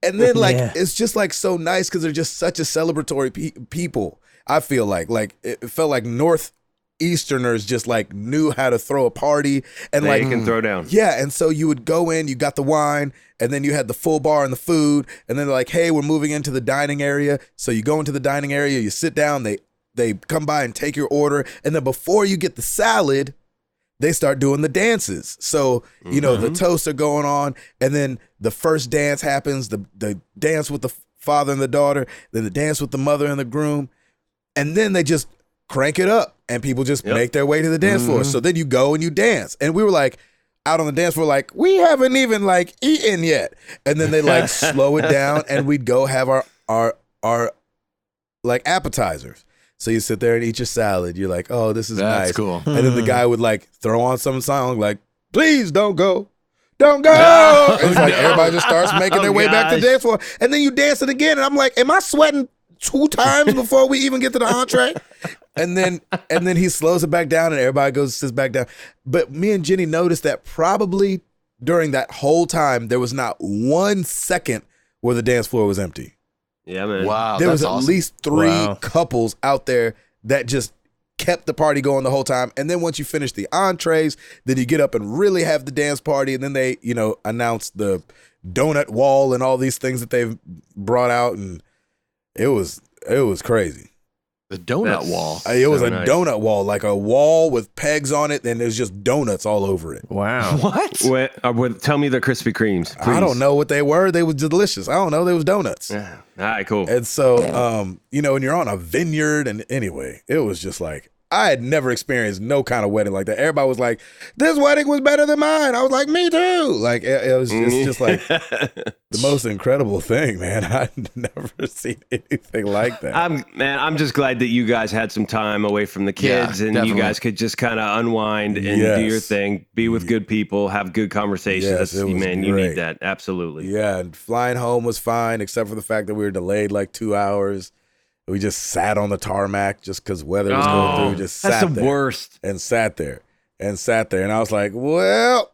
And then like it's just like so nice because they're just such a celebratory people. I feel like it felt like North Easterners just like knew how to throw a party and they like can throw down. Yeah, and so you would go in, you got the wine, and then you had the full bar and the food, and then they're like, hey, we're moving into the dining area. So you go into the dining area, you sit down, they come by and take your order, and then before you get the salad, they start doing the dances. So, you know, the toasts are going on, and then the first dance happens, the dance with the father and the daughter, then the dance with the mother and the groom, and then they just crank it up and people just make their way to the dance floor. So then you go and you dance. And we were like out on the dance floor, like, we haven't even like eaten yet. And then they like slow it down and we'd go have our like appetizers. So you sit there and eat your salad. You're like, oh, this is That's nice. Cool. And then the guy would like throw on some song like, please don't go. Don't go. It's like everybody just starts making their way back to the dance floor. And then you dance it again. And I'm like, am I sweating 2 times before we even get to the entree? And then he slows it back down and everybody goes sits back down. But me and Jenny noticed that probably during that whole time, there was not 1 second where the dance floor was empty. Yeah, man. Wow. There was at awesome. least 3 couples out there that just kept the party going the whole time. And then once you finish the entrees, then you get up and really have the dance party. And then they, you know, announce the donut wall and all these things that they've brought out. And it was crazy. The donut wall. It was a donut wall, like a wall with pegs on it, and there's just donuts all over it. Wow. What? Tell me the Krispy Kremes, please. I don't know what they were. They were delicious. I don't know. They was donuts. Yeah. All right, cool. And so, you know, and you're on a vineyard, and anyway, it was just like, I had never experienced no kind of wedding like that. Everybody was like, this wedding was better than mine. I was like, me too. Like, it was just like the most incredible thing, man. I'd never seen anything like that. I'm just glad that you guys had some time away from the kids and definitely. you guys could just kind of unwind and do your thing, be with good people, have good conversations. Yes, it was man, you great. need that. Absolutely. Yeah, and flying home was fine, except for the fact that we were delayed like 2 hours. We just sat on the tarmac just because weather was going through. We just sat that's the there worst. and sat there. And I was like, well,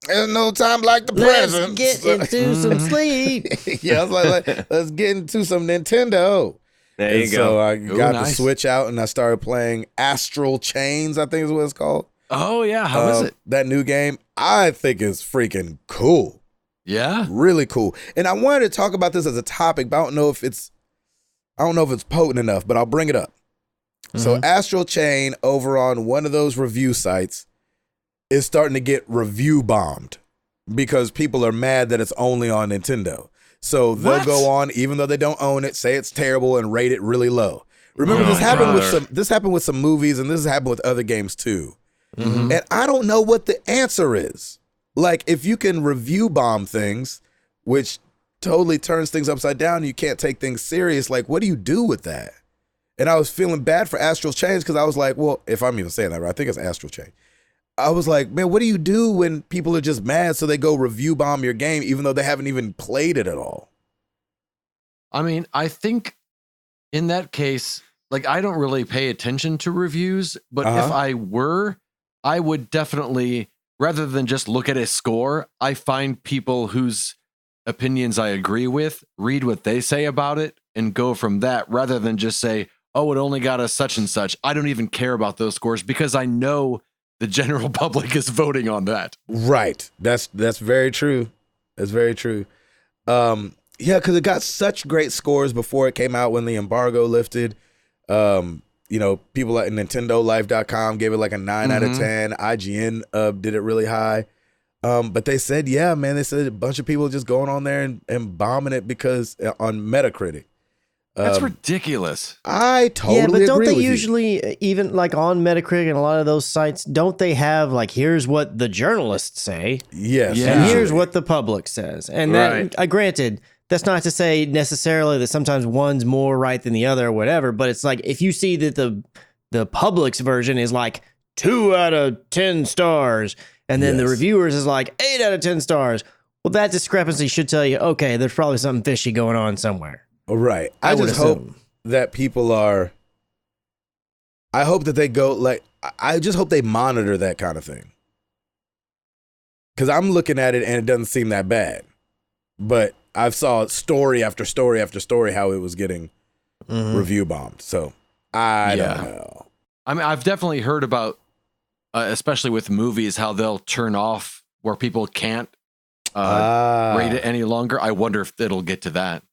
there's no time like the present. Let's get into some sleep. Yeah, I was like, let's get into some Nintendo. There you go. So I got the nice. Switch out and I started playing Astral Chains, I think is what it's called. Oh, yeah. How is it? That new game, I think is freaking cool. Yeah. Really cool. And I wanted to talk about this as a topic, but I don't know if it's potent enough, but I'll bring it up. So Astral Chain over on one of those review sites is starting to get review bombed because people are mad that it's only on Nintendo. So they'll go on, even though they don't own it, say it's terrible and rate it really low. Remember, this happened with some movies, and this has happened with other games too. And I don't know what the answer is. Like, if you can review bomb things, which totally turns things upside down, you can't take things serious, like, what do you do with that? And I was feeling bad for Astral Chain because I was like, well, if I'm even saying that right, I think it's Astral Chain. I was like, man, what do you do when people are just mad so they go review bomb your game even though they haven't even played it at all? I mean, I think in that case, like, I don't really pay attention to reviews, but if I were, I would definitely, rather than just look at a score, I find people whose opinions I agree with, read what they say about it, and go from that, rather than just say, oh, it only got a such and such. I don't even care about those scores because I know the general public is voting on that. Right. That's very true. That's very true. Yeah, because it got such great scores before it came out when the embargo lifted. You know, people at NintendoLife.com gave it like a 9 out of 10. IGN did it really high. But they said, yeah, man, they said a bunch of people just going on there and bombing it because on Metacritic. That's ridiculous. I totally agree. Yeah, but don't they with usually, even like on Metacritic and a lot of those sites, don't they have like, here's what the journalists say? Yes. And here's what the public says. And that, granted, that's not to say necessarily that sometimes one's more right than the other or whatever, but it's like if you see that the public's version is like 2 out of 10 stars, and then the reviewers is like 8 out of 10 stars, well, that discrepancy should tell you, okay, there's probably something fishy going on somewhere. Right. I just hope that people are, I hope that they go, like, I just hope they monitor that kind of thing. Because I'm looking at it and it doesn't seem that bad. But I've saw story after story after story how it was getting review bombed. So I don't know. I mean, I've definitely heard about, especially with movies, how they'll turn off where people can't rate it any longer. I wonder if it'll get to that.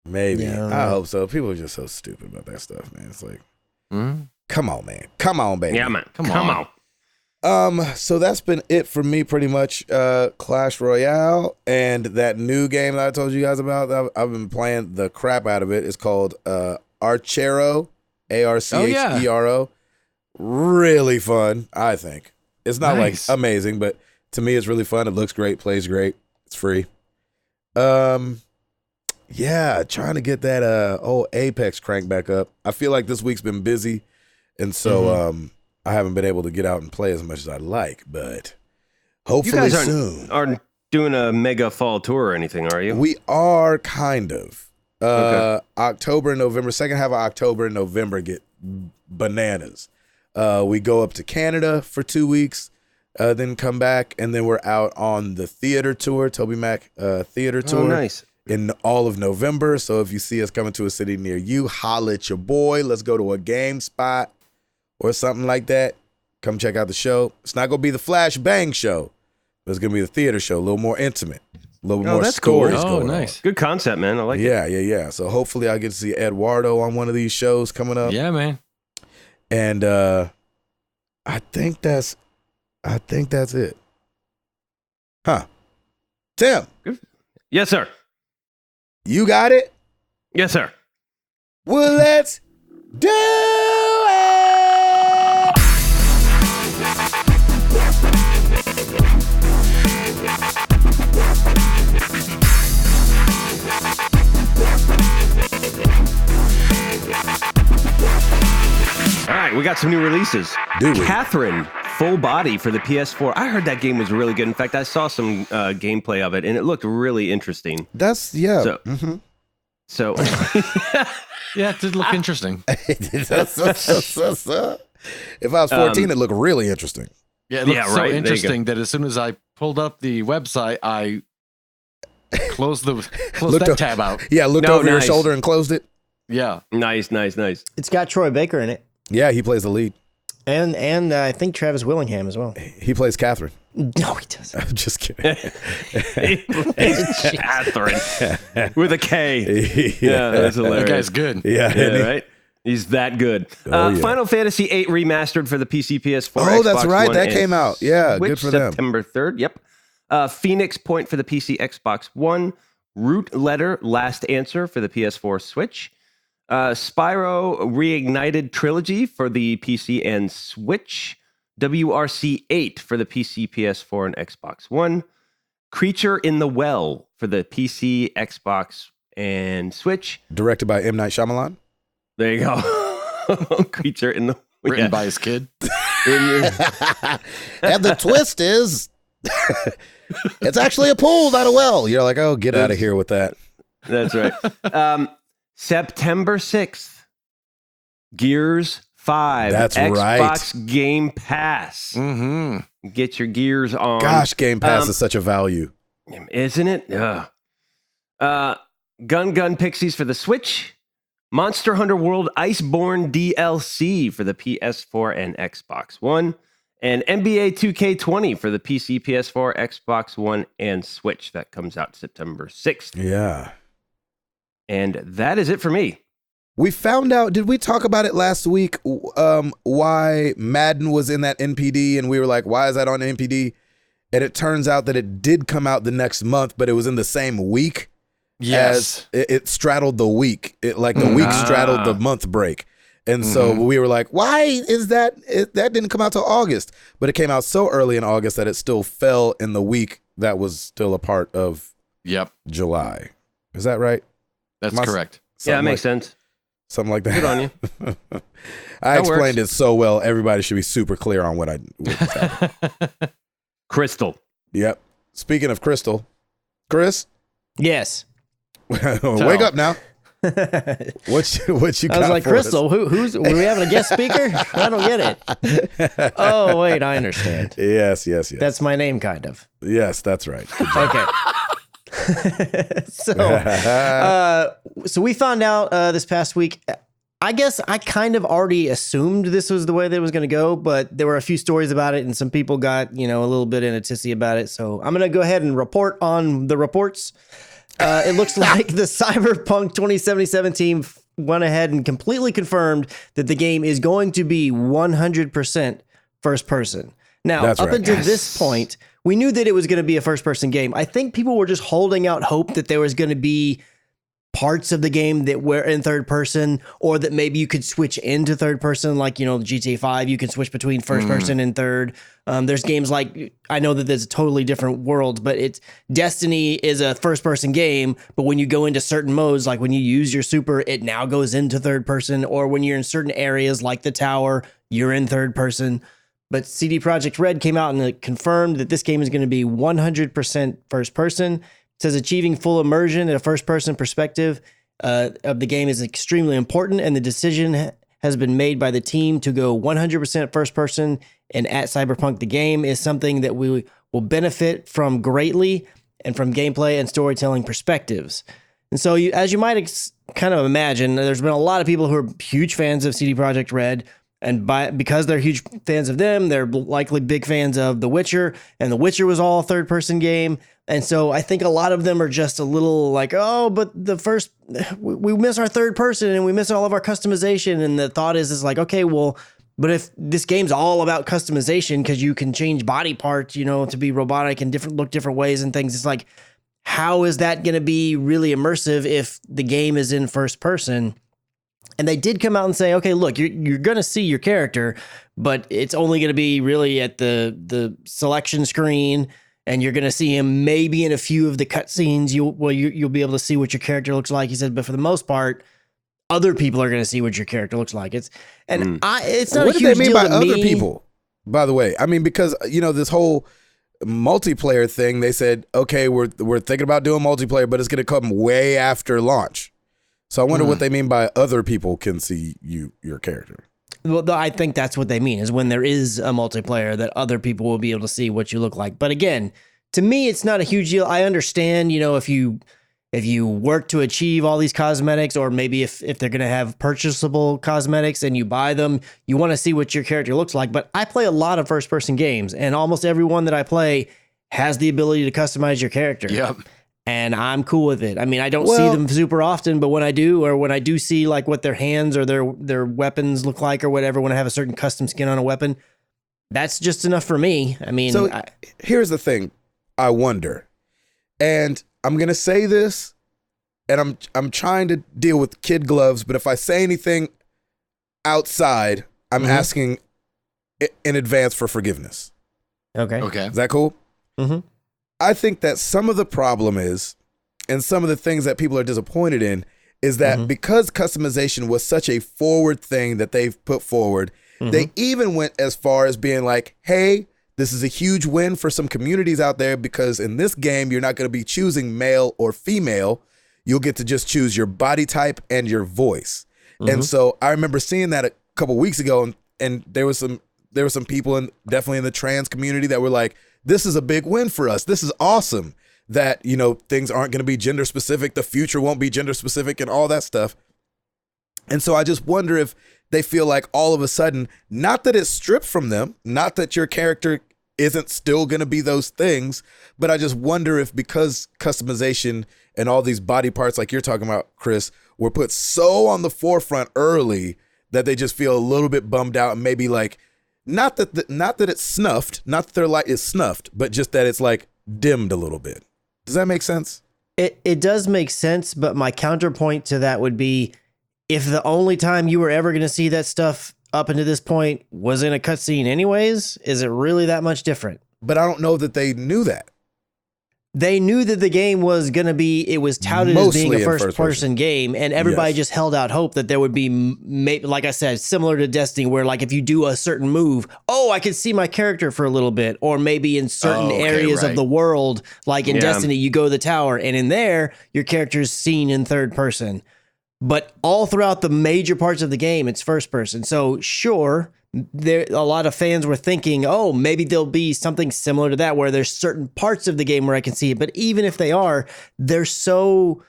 Maybe. Yeah. I hope so. People are just so stupid about that stuff, man. It's like, come on, man. Come on, baby. Yeah, man. Come on. So that's been it for me, pretty much. Clash Royale and that new game that I told you guys about. I've been playing the crap out of it. It's called Archero, Archero. Really fun, I think. It's not like amazing, but to me, it's really fun. It looks great, plays great. It's free. Yeah, trying to get that old Apex crank back up. I feel like this week's been busy, and so I haven't been able to get out and play as much as I'd like, but hopefully you guys soon. Aren't doing a mega fall tour or anything, are you? We are kind of. October and November, second half of October and November get bananas. We go up to Canada for 2 weeks, then come back, and then we're out on the theater tour, Toby Mac theater tour. Oh, nice. In all of November. So if you see us coming to a city near you, holla at your boy. Let's go to a game spot or something like that. Come check out the show. It's not going to be the flash bang show, but it's going to be the theater show, a little more intimate, a little more stories going on. Good concept, man. I like it. Yeah. So hopefully I'll get to see Eduardo on one of these shows coming up. Yeah, man. And I think that's it. Huh. Tim. Good. Yes, sir. You got it? Yes, sir. Well, let's do it! All right, we got some new releases. Catherine, full body for the PS4. I heard that game was really good. In fact, I saw some gameplay of it, and it looked really interesting. So, So yeah, it did look interesting. If I was 14, it'd look really interesting. Yeah, it looked so interesting that as soon as I pulled up the website, I closed that tab out. Yeah, looked over your shoulder and closed it. Yeah. Nice. It's got Troy Baker in it. Yeah, he plays the lead. And I think Travis Willingham as well. He plays Catherine. No, he doesn't. I'm just kidding. He plays Catherine with a K. Yeah, that's hilarious. That guy's good. Yeah, right? He's that good. Final Fantasy VIII Remastered for the PC, PS4, Oh, Xbox that's right. One, that came out. Yeah, Switch, good for them. September 3rd. Yep. Phoenix Point for the PC, Xbox One. Root Letter Last Answer for the PS4, Switch. Spyro Reignited Trilogy for the PC and Switch. WRC 8 for the PC, PS4, and Xbox One. Creature in the Well for the PC, Xbox, and Switch. Directed by M. Night Shyamalan. There you go. Creature in the Written by his kid. And the twist is it's actually a pool, not a well. You're like, oh, get out of here with that. That's right. September 6th, Gears 5. That's Xbox Game Pass. Mm-hmm. Get your gears on. Gosh, Game Pass is such a value. Isn't it? Gun Pixies for the Switch. Monster Hunter World Iceborne DLC for the PS4 and Xbox One. And NBA 2K20 for the PC, PS4, Xbox One, and Switch. That comes out September 6th. Yeah. And that is it for me. We found out, did we talk about it last week, why Madden was in that NPD, and we were like, why is that on NPD? And it turns out that it did come out the next month, but it was in the same week. Yes. It straddled the week. The week straddled the month break. And so we were like, why is that? That didn't come out till August. But it came out so early in August that it still fell in the week that was still a part of July. Is that right? That's correct. Yeah, it makes sense. Something like that. Good on you. I explained it so well. Everybody should be super clear on what Crystal. Yep. Speaking of Crystal, Chris? Yes. Wake up now. What you got? I was like, Crystal, who's were we having a guest speaker? I don't get it. Oh, wait, I understand. Yes. That's my name, kind of. Yes, that's right. Okay. So we found out this past week I guess I kind of already assumed this was the way that it was going to go, but there were a few stories about it and some people got, a little bit in a tizzy about it. So I'm going to go ahead and report on the reports. It looks like the Cyberpunk 2077 team went ahead and completely confirmed that the game is going to be 100% first person. Now, until this point, we knew that it was going to be a first person game. I think people were just holding out hope that there was going to be parts of the game that were in third person, or that maybe you could switch into third person, like, GTA 5, you can switch between first person and third. There's games like, I know that there's a totally different world, but it's Destiny is a first person game, but when you go into certain modes, like when you use your super, it now goes into third person, or when you're in certain areas like the tower, you're in third person. But CD Projekt Red came out and confirmed that this game is going to be 100% first person. It says achieving full immersion in a first-person perspective of the game is extremely important, and the decision has been made by the team to go 100% first-person. And at Cyberpunk, the game is something that we will benefit from greatly, and from gameplay and storytelling perspectives. And so, as you might kind of imagine, there's been a lot of people who are huge fans of CD Projekt Red. And because they're huge fans of them, they're likely big fans of The Witcher, and The Witcher was all a third-person game. And so I think a lot of them are just a little like, oh, but we miss our third person and we miss all of our customization. And the thought is like, okay, well, but if this game's all about customization because you can change body parts, to be robotic and look different ways and things, it's like, how is that going to be really immersive if the game is in first person? And they did come out and say, okay, look, you're going to see your character, but it's only going to be really at the selection screen, and you're going to see him maybe in a few of the cutscenes. You'll be able to see what your character looks like. He said, but for the most part, other people are going to see what your character looks like. It's not what a huge deal. What do they mean by other me. People? By the way, I mean, because this whole multiplayer thing, they said, okay, we're thinking about doing multiplayer, but it's going to come way after launch. So I wonder what they mean by other people can see your character. Well, I think that's what they mean, is when there is a multiplayer that other people will be able to see what you look like. But again, to me, it's not a huge deal. I understand, if you work to achieve all these cosmetics, or maybe if they're going to have purchasable cosmetics and you buy them, you want to see what your character looks like. But I play a lot of first person games, and almost every one that I play has the ability to customize your character. Yep. And I'm cool with it. I mean, I don't see them super often, but when I do, or when I do see like what their hands or their weapons look like or whatever, when I have a certain custom skin on a weapon, that's just enough for me. I mean, so here's the thing. I wonder, and I'm going to say this, and I'm trying to deal with kid gloves, but if I say anything outside, I'm asking in advance for forgiveness. Okay. Is that cool? Mm-hmm. I think that some of the problem is, and some of the things that people are disappointed in, is that because customization was such a forward thing that they've put forward, they even went as far as being like, hey, this is a huge win for some communities out there, because in this game, you're not going to be choosing male or female. You'll get to just choose your body type and your voice. And so I remember seeing that a couple weeks ago, and there was some people definitely in the trans community that were like, this is a big win for us. This is awesome that, things aren't going to be gender specific. The future won't be gender specific and all that stuff. And so I just wonder if they feel like all of a sudden, not that it's stripped from them, not that your character isn't still going to be those things, but I just wonder if because customization and all these body parts like you're talking about, Chris, were put so on the forefront early that they just feel a little bit bummed out, and maybe like, not that it's snuffed, not that their light is snuffed, but just that it's like dimmed a little bit. Does that make sense? It does make sense, but my counterpoint to that would be, if the only time you were ever going to see that stuff up until this point was in a cutscene anyways, is it really that much different? But I don't know that they knew that. They knew that the game was going to be, it was touted Mostly as being a first first-person game, and everybody just held out hope that there would be, like I said, similar to Destiny, where like if you do a certain move, I could see my character for a little bit, or maybe in certain areas of the world, like in Destiny, you go to the tower, and in there, your character's seen in third person. But all throughout the major parts of the game, it's first person. So sure, a lot of fans were thinking, maybe there'll be something similar to that, where there's certain parts of the game where I can see it. But even if they are, they're so,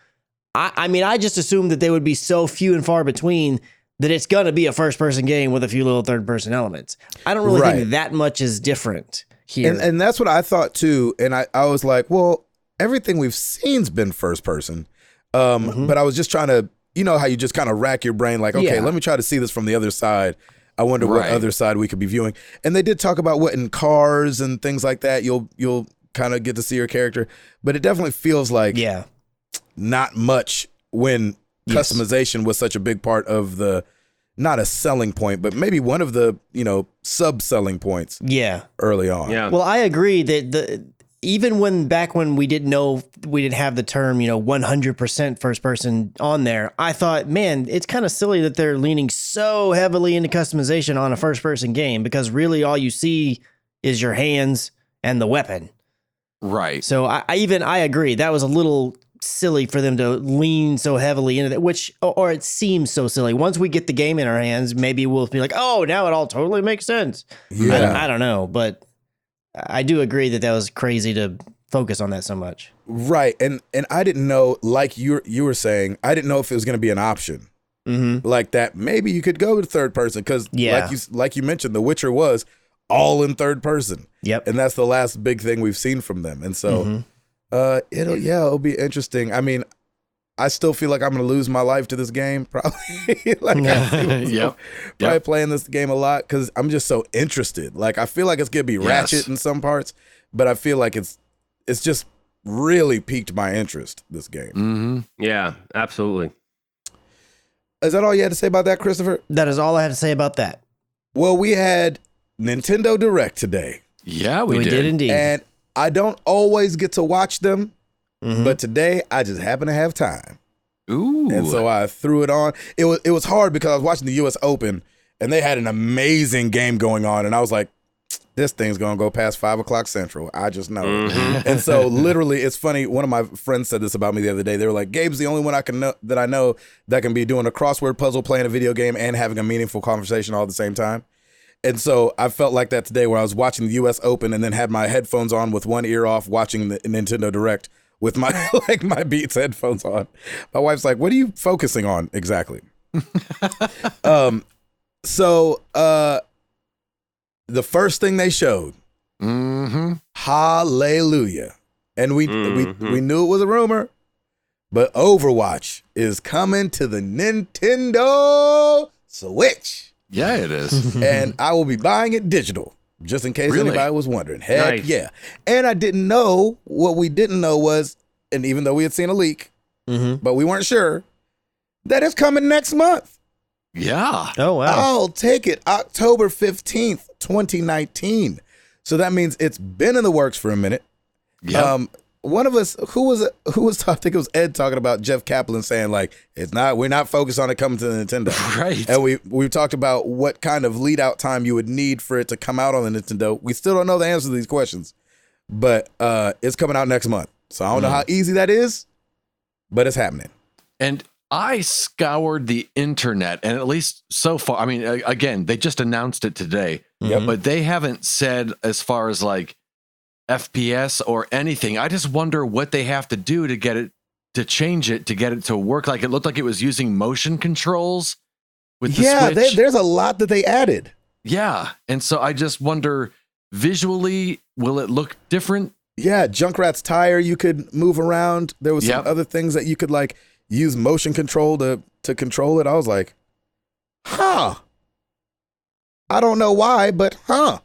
I just assumed that they would be so few and far between that it's going to be a first-person game with a few little third-person elements. I don't really think that much is different here. And that's what I thought too. And I was like, well, everything we've seen's been first-person. But I was just trying to, you know how you just kind of rack your brain like, okay, let me try to see this from the other side. I wonder what other side we could be viewing. And they did talk about what in cars and things like that, you'll kind of get to see your character. But it definitely feels like not much when customization was such a big part of the, not a selling point, but maybe one of the, sub-selling points early on. Yeah. Well, I agree that even back when we didn't have the term, 100% first person on there, I thought, man, it's kind of silly that they're leaning so heavily into customization on a first person game, because really all you see is your hands and the weapon. Right. So I agree. That was a little silly for them to lean so heavily into that, or it seems so silly. Once we get the game in our hands, maybe we'll be like, oh, now it all totally makes sense. Yeah. I don't know, but I do agree that was crazy to focus on that so much. Right. And I didn't know, like you were saying, I didn't know if it was going to be an option. Like that maybe you could go to third person, because like you mentioned, The Witcher was all in third person. Yep. And that's the last big thing we've seen from them. And so it'll be interesting. I mean, I still feel like I'm going to lose my life to this game, probably. Probably playing this game a lot because I'm just so interested. Like, I feel like it's going to be ratchet in some parts, but I feel like it's just really piqued my interest, this game. Yeah, absolutely. Is that all you had to say about that, Christopher? That is all I have to say about that. Well, we had Nintendo Direct today. Yeah, we did indeed. And I don't always get to watch them, but today I just happen to have time. Ooh. And so I threw it on. It was hard because I was watching the US Open and they had an amazing game going on. And I was like, this thing's going to go past 5 o'clock Central. I just know. And so literally, it's funny. One of my friends said this about me the other day. They were like, Gabe's the only one that I know that can be doing a crossword puzzle, playing a video game, and having a meaningful conversation all at the same time. And so I felt like that today, where I was watching the US Open and then had my headphones on with one ear off, watching the Nintendo Direct with my my Beats headphones on. My wife's like, what are you focusing on exactly? So the first thing they showed, hallelujah. And we knew it was a rumor, but Overwatch is coming to the Nintendo Switch. Yeah, it is. And I will be buying it digital, just in case anybody was wondering. Heck yeah. And I didn't know, what we didn't know was, and even though we had seen a leak, but we weren't sure, that it's coming next month. Yeah. Oh, wow. I'll take it. October 15th, 2019. So that means it's been in the works for a minute. Yep. One of us, who was I think it was Ed, talking about Jeff Kaplan saying, like, we're not focused on it coming to the Nintendo. Right. And we talked about what kind of lead out time you would need for it to come out on the Nintendo. We still don't know the answer to these questions, but it's coming out next month. So I don't know how easy that is, but it's happening. And I scoured the internet, and at least so far, I mean, again, they just announced it today, but they haven't said as far as like FPS or anything. I just wonder what they have to do to get it, to change it, to get it to work. Like, it looked like it was using motion controls with the Switch. There's a lot that they added. Yeah. And so I just wonder, visually, will it look different? Yeah, Junkrat's tire you could move around. There was some other things that you could like use motion control to control it. I was like, I don't know why, but I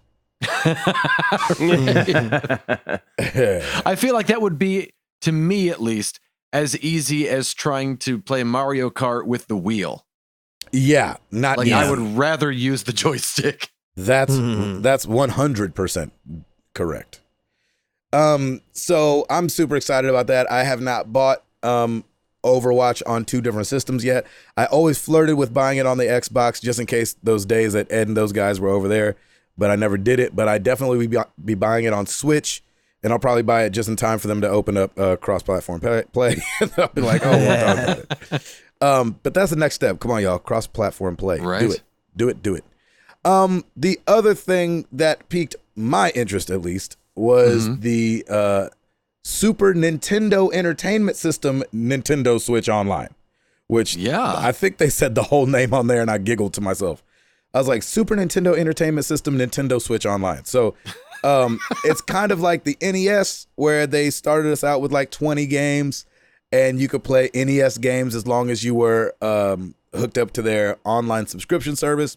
feel like that would be, to me at least, as easy as trying to play Mario Kart with the wheel. Yeah, not like easy. I would rather use the joystick. That's 100% correct. So I'm super excited about that. I have not bought Overwatch on 2 different systems yet. I always flirted with buying it on the Xbox just in case those days that Ed and those guys were over there, but I never did it. But I definitely will be buying it on Switch, and I'll probably buy it just in time for them to open up cross-platform play. And I'll be like, we'll talk about it. But that's the next step. Come on, y'all. Cross-platform play. Right. Do it. The other thing that piqued my interest, at least, was the Super Nintendo Entertainment System Nintendo Switch Online, which I think they said the whole name on there, and I giggled to myself. I was like, Super Nintendo Entertainment System, Nintendo Switch Online. So it's kind of like the NES, where they started us out with like 20 games, and you could play NES games as long as you were hooked up to their online subscription service,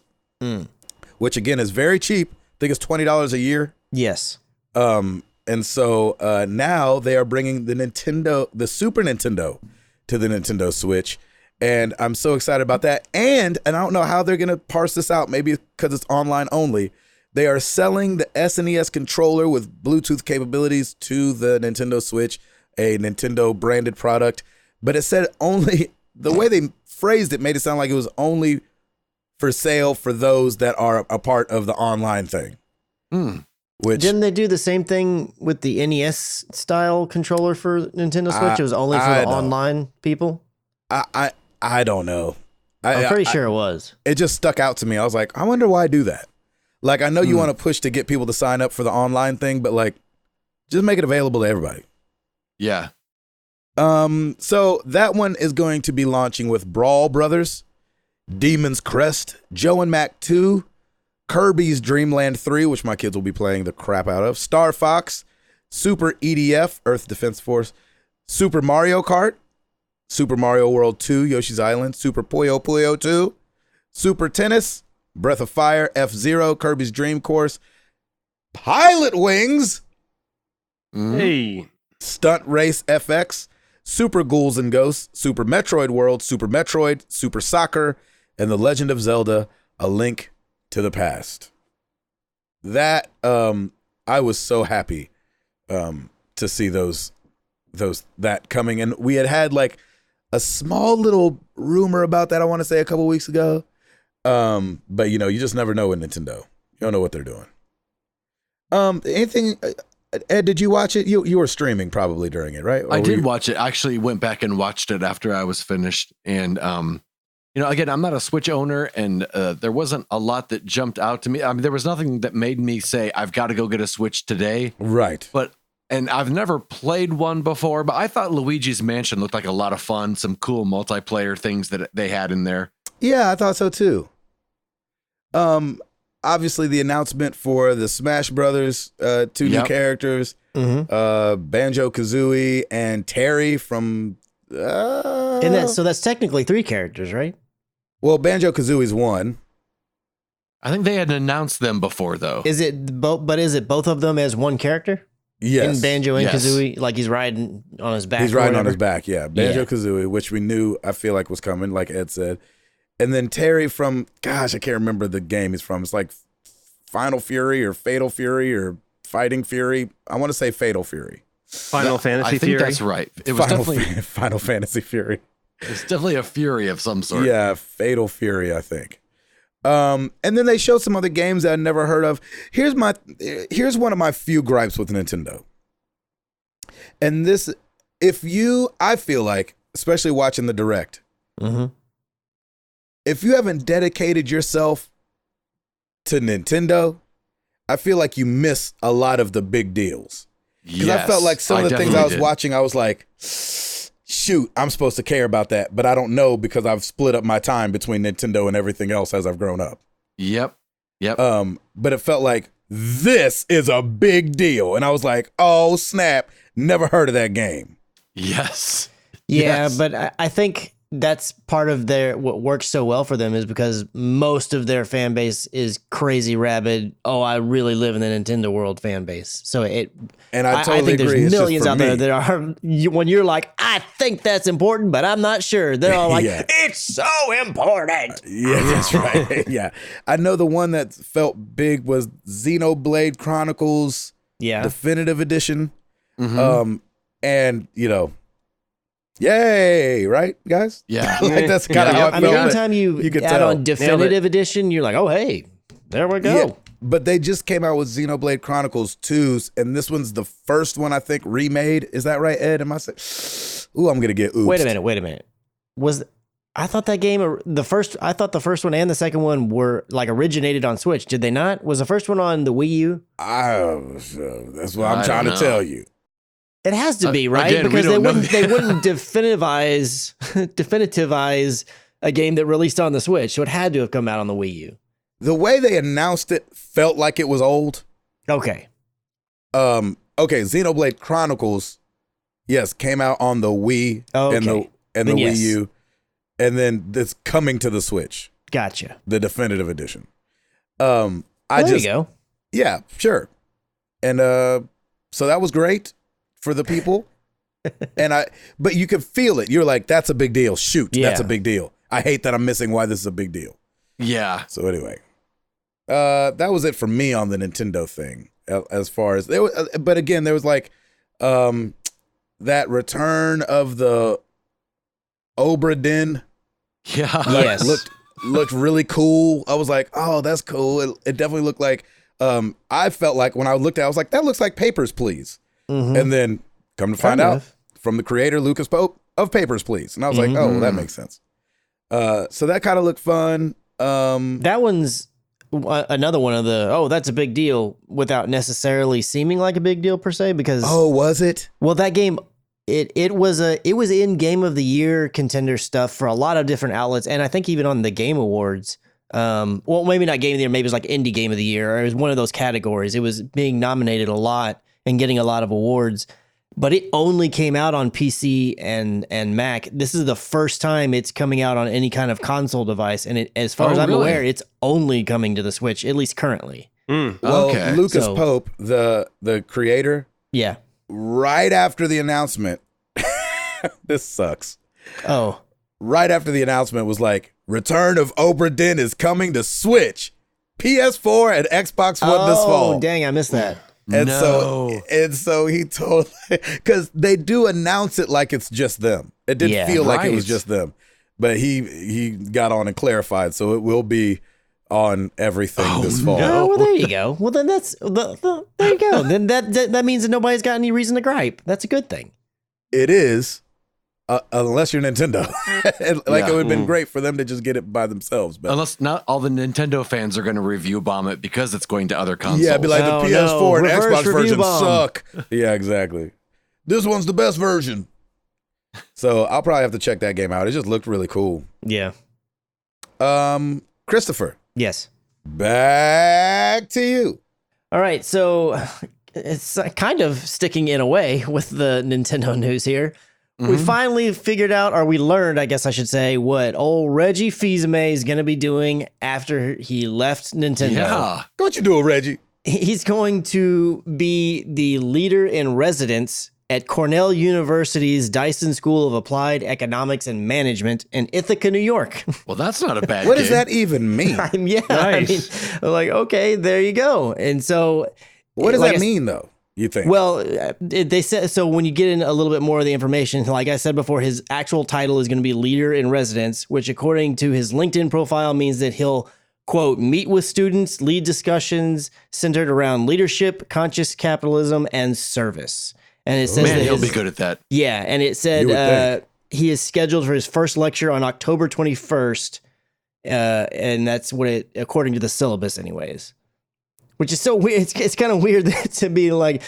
which again is very cheap. I think it's $20 a year. Yes. And so now they are bringing the Super Nintendo to the Nintendo Switch. And I'm so excited about that. And I don't know how they're going to parse this out, maybe because it's online only. They are selling the SNES controller with Bluetooth capabilities to the Nintendo Switch, a Nintendo branded product. But it said only, the way they phrased it made it sound like it was only for sale for those that are a part of the online thing. Which, didn't they do the same thing with the NES style controller for Nintendo Switch? It was only for the online people? I don't know. I'm pretty sure it was. It just stuck out to me. I was like, I wonder why I do that. Like, I know you want to push to get people to sign up for the online thing, but like, just make it available to everybody. Yeah. So that one is going to be launching with Brawl Brothers, Demon's Crest, Joe and Mac 2, Kirby's Dream Land 3, which my kids will be playing the crap out of, Star Fox, Super EDF, Earth Defense Force, Super Mario Kart, Super Mario World 2, Yoshi's Island, Super Puyo Puyo 2, Super Tennis, Breath of Fire, F-Zero, Kirby's Dream Course, Pilot Wings, Stunt Race FX, Super Ghouls and Ghosts, Super Metroid World, Super Metroid, Super Soccer, and The Legend of Zelda, A Link to the Past. That, I was so happy to see that coming. And we had like a small little rumor about that, I want to say a couple weeks ago. But you just never know with Nintendo. You don't know what they're doing. Anything, Ed, did you watch it? You were streaming probably during it, right? Or I did watch it. I actually went back and watched it after I was finished. And, again, I'm not a Switch owner, and there wasn't a lot that jumped out to me. I mean, there was nothing that made me say, I've got to go get a Switch today. Right. And I've never played one before, but I thought Luigi's Mansion looked like a lot of fun. Some cool multiplayer things that they had in there. Yeah, I thought so too. Obviously the announcement for the Smash Brothers, two new characters, Banjo-Kazooie and Terry from... so that's technically 3 characters, right? Well, Banjo-Kazooie's one. I think they had announced them before, though. Is it both of them as one character? Yes. In Banjo and Kazooie, like he's riding on his back. He's riding on his back, yeah. Banjo-Kazooie, which we knew, I feel like, was coming, like Ed said. And then Terry from, I can't remember the game he's from. It's like Final Fury or Fatal Fury or Fighting Fury. I want to say Fatal Fury. Final Fantasy Fury? I think that's right. It was definitely Final Fantasy Fury. It's definitely a Fury of some sort. Yeah, Fatal Fury, I think. And then they showed some other games that I'd never heard of. Here's one of my few gripes with Nintendo. And this, I feel like, especially watching the Direct, if you haven't dedicated yourself to Nintendo, I feel like you miss a lot of the big deals. Because I felt like some of the things I was watching, I was like, shoot, I'm supposed to care about that, but I don't know because I've split up my time between Nintendo and everything else as I've grown up. Yep. But it felt like this is a big deal. And I was like, oh, snap. Never heard of that game. Yes. Yeah, but I think that's part of what works so well for them is because most of their fan base is crazy rabid. Oh, I really live in the Nintendo world fan base. So I totally think agree. There's millions out there that are when you're like, I think that's important, but I'm not sure. They're all like, it's so important. Yeah, that's right. Yeah, I know the one that felt big was Xenoblade Chronicles Definitive Edition. And yay, right, guys? Yeah. Like that's kind of how I felt. Anytime you add on Definitive Edition, you're like, oh, hey, there we go. Yeah, but they just came out with Xenoblade Chronicles 2s, and this one's the first one, I think, remade. Is that right, Ed? Am I saying? Ooh, I'm going to get oops. Wait a minute. I thought that game, the first one and the second one were like originated on Switch. Did they not? Was the first one on the Wii U? That's what I'm trying to tell you. It has to be, right? Again, because they wouldn't definitivize a game that released on the Switch, so it had to have come out on the Wii U. The way they announced it felt like it was old. Okay. Xenoblade Chronicles, yes, came out on the Wii and the Wii U, and then it's coming to the Switch. Gotcha. The definitive edition. There you go. Yeah, sure. And so that was great for the people. But you could feel it. You're like, that's a big deal. Shoot, that's a big deal. I hate that I'm missing why this is a big deal. Yeah. So anyway, that was it for me on the Nintendo thing. As far as but again, there was like that return of the Obra Dinn. Yeah. Like, looked really cool. I was like, oh, that's cool. It definitely looked like. I felt like when I looked at it, I was like, that looks like Papers, Please. Mm-hmm. And then come to find out from the creator, Lucas Pope, of Papers, Please. And I was like, oh, well, that makes sense. So that kind of looked fun. That one's another one of the, that's a big deal without necessarily seeming like a big deal per se, because. Oh, was it? Well, that game, it was in Game of the Year contender stuff for a lot of different outlets. And I think even on the Game Awards. Well, maybe not Game of the Year, maybe it was like Indie Game of the Year, or it was one of those categories. It was being nominated a lot and getting a lot of awards, but it only came out on PC and Mac. This is the first time it's coming out on any kind of console device, and as far as I'm aware, it's only coming to the Switch, at least currently. Well, Lucas Pope, the creator, right after the announcement, this sucks. Oh. Right after the announcement was like, Return of Obra Dinn is coming to Switch, PS4, and Xbox One this fall. Oh, dang, I missed that. And so he told, because they do announce it like it's just them. It didn't feel like it was just them, but he got on and clarified, so it will be on everything this fall. Oh, well, there you go. Well, then there you go. Then that means that nobody's got any reason to gripe. That's a good thing. It is. Unless you're Nintendo. It would have been great for them to just get it by themselves. But unless not all the Nintendo fans are going to review bomb it because it's going to other consoles. Yeah, be like the PS4 and Xbox version suck. Yeah, exactly. This one's the best version. So I'll probably have to check that game out. It just looked really cool. Yeah. Christopher. Yes. Back to you. All right, so it's kind of sticking in a way with the Nintendo news here. We finally figured out, or we learned, I guess I should say, what old Reggie Fils-Aime is going to be doing after he left Nintendo. Yeah. What you doing, Reggie? He's going to be the leader in residence at Cornell University's Dyson School of Applied Economics and Management in Ithaca, New York. Well, that's not a bad What does that even mean? Nice. I'm like, okay, there you go. And so... What does that mean, though? You think? Well, they said so. When you get in a little bit more of the information, like I said before, his actual title is going to be leader in residence, which according to his LinkedIn profile means that he'll, quote, meet with students, lead discussions centered around leadership, conscious capitalism, and service. And it says that he'll be good at that. Yeah, and it said he is scheduled for his first lecture on October 21st, and that's what it, according to the syllabus, anyways. Which is so weird. It's kind of weird to be like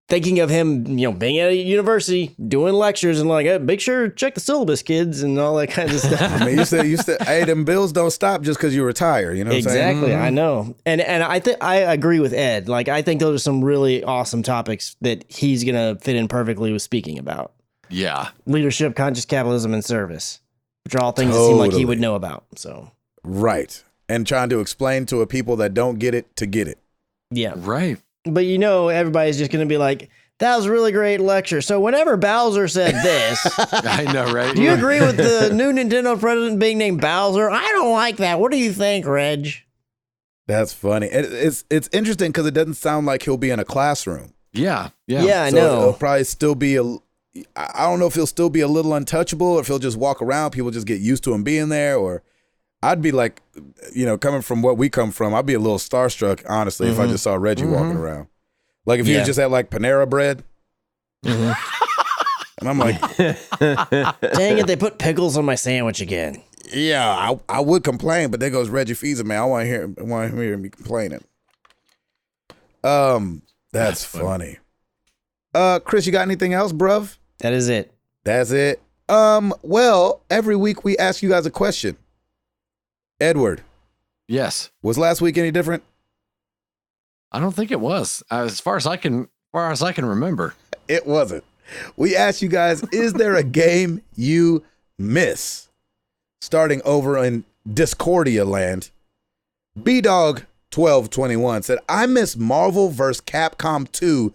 thinking of him, being at a university doing lectures and like, hey, make sure to check the syllabus, kids, and all that kind of stuff. I mean, you said, hey, them bills don't stop just because you retire. You know what I'm saying? Exactly. I know, and I think I agree with Ed. Like, I think those are some really awesome topics that he's gonna fit in perfectly with speaking about. Yeah, leadership, conscious capitalism, and service, which are all things that seem like he would know about. So right. And trying to explain to a people that don't get it to get it. Yeah. Right. But everybody's just going to be like, that was a really great lecture. So whenever Bowser said this. I know, right? Do you agree with the new Nintendo president being named Bowser? I don't like that. What do you think, Reg? That's funny. It's interesting because it doesn't sound like he'll be in a classroom. Yeah. Yeah, I so know. It'll probably still be I don't know if he'll still be a little untouchable or if he'll just walk around. People just get used to him being there, or I'd be like, coming from what we come from, I'd be a little starstruck, honestly, if I just saw Reggie walking around. Like if he was just at like Panera Bread. And I'm like, dang it, they put pickles on my sandwich again. Yeah, I would complain, but there goes Reggie Fils-Aime. I want to hear me complaining. That's funny. Chris, you got anything else, bruv? That is it. That's it. Well, every week we ask you guys a question. Edward. Yes. Was last week any different? I don't think it was. As far as I can remember. It wasn't. We asked you guys, is there a game you miss? Starting over in Discordia land, B-Dog1221 said, I miss Marvel vs. Capcom 2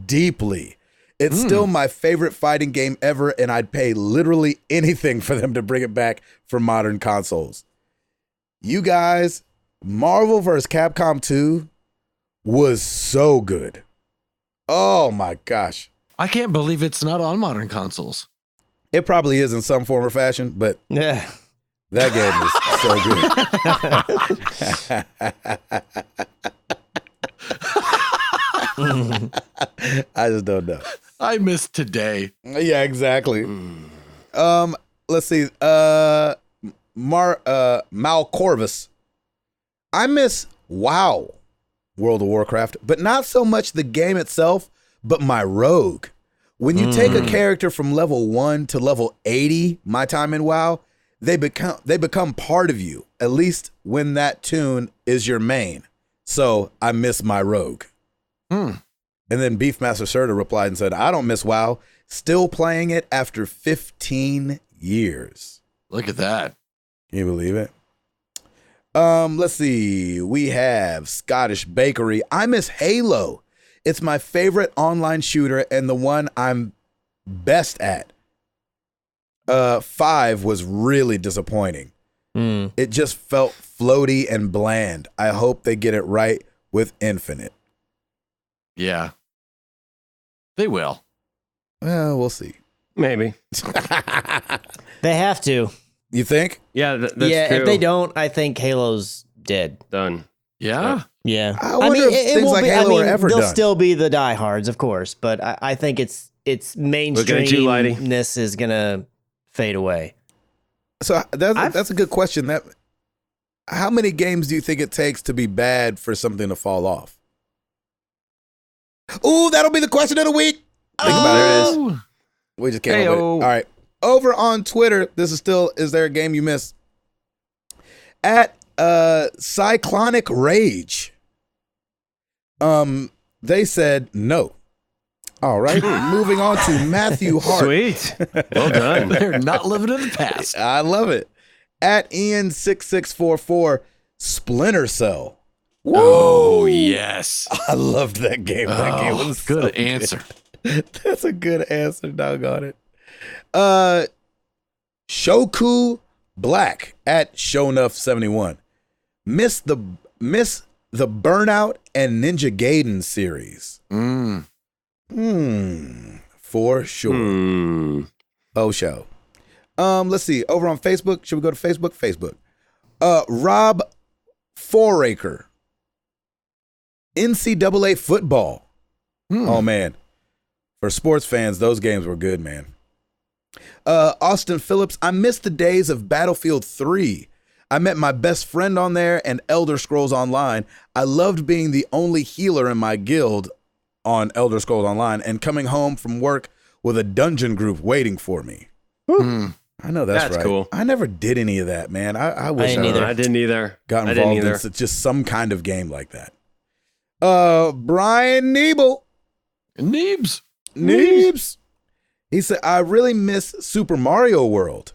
deeply. It's still my favorite fighting game ever, and I'd pay literally anything for them to bring it back for modern consoles. You guys, Marvel vs. Capcom 2 was so good. Oh my gosh. I can't believe it's not on modern consoles. It probably is in some form or fashion, but yeah, that game is so good. I just don't know. I missed today. Yeah, exactly. Let's see. Mal Corvus. I miss WoW, World of Warcraft, but not so much the game itself, but my rogue. When you take a character from level 1 to level 80, my time in WoW, they become part of you, at least when that tune is your main. So I miss my rogue. And then Beefmaster Serta replied and said, I don't miss WoW, still playing it after 15 years. Look at that. Can you believe it? Let's see. We have Scottish Bakery. I miss Halo. It's my favorite online shooter and the one I'm best at. 5 was really disappointing. It just felt floaty and bland. I hope they get it right with Infinite. Yeah. They will. Well, we'll see. Maybe. they have to. You think? Yeah, that's true. If they don't, I think Halo's dead. Done. Yeah. Yeah. I wonder if things like Halo are ever they'll done. still be the diehards, of course, but I think its mainstreamness is gonna fade away. So that's a good question. How many games do you think it takes to be bad for something to fall off? Ooh, that'll be the question of the week. Think about it. There it is. We just came up with it. All right. Over on Twitter, this is still, is there a game you miss? At Cyclonic Rage. They said no. All right. Moving on to Matthew Hart. Sweet. Well done. They're not living in the past. I love it. At Ian6644, Splinter Cell. Woo! Oh, yes. I loved that game. That game was good so answer. Good. That's a good answer, doggone it. Shoku Black at Shownuff71. Miss the Burnout and Ninja Gaiden series. For sure. Oh, show. Let's see. Over on Facebook. Should we go to Facebook? Facebook. Rob Foraker. NCAA football. Oh, man. For sports fans, those games were good, man. Austin Phillips. I miss the days of Battlefield 3. I met my best friend on there and Elder Scrolls Online. I loved being the only healer in my guild on Elder Scrolls Online and coming home from work with a dungeon group waiting for me. I know that's right. Cool. I never did any of that, man. I wish I didn't either. Got involved in just some kind of game like that. Brian Niebel. Neebs. He said, I really miss Super Mario World.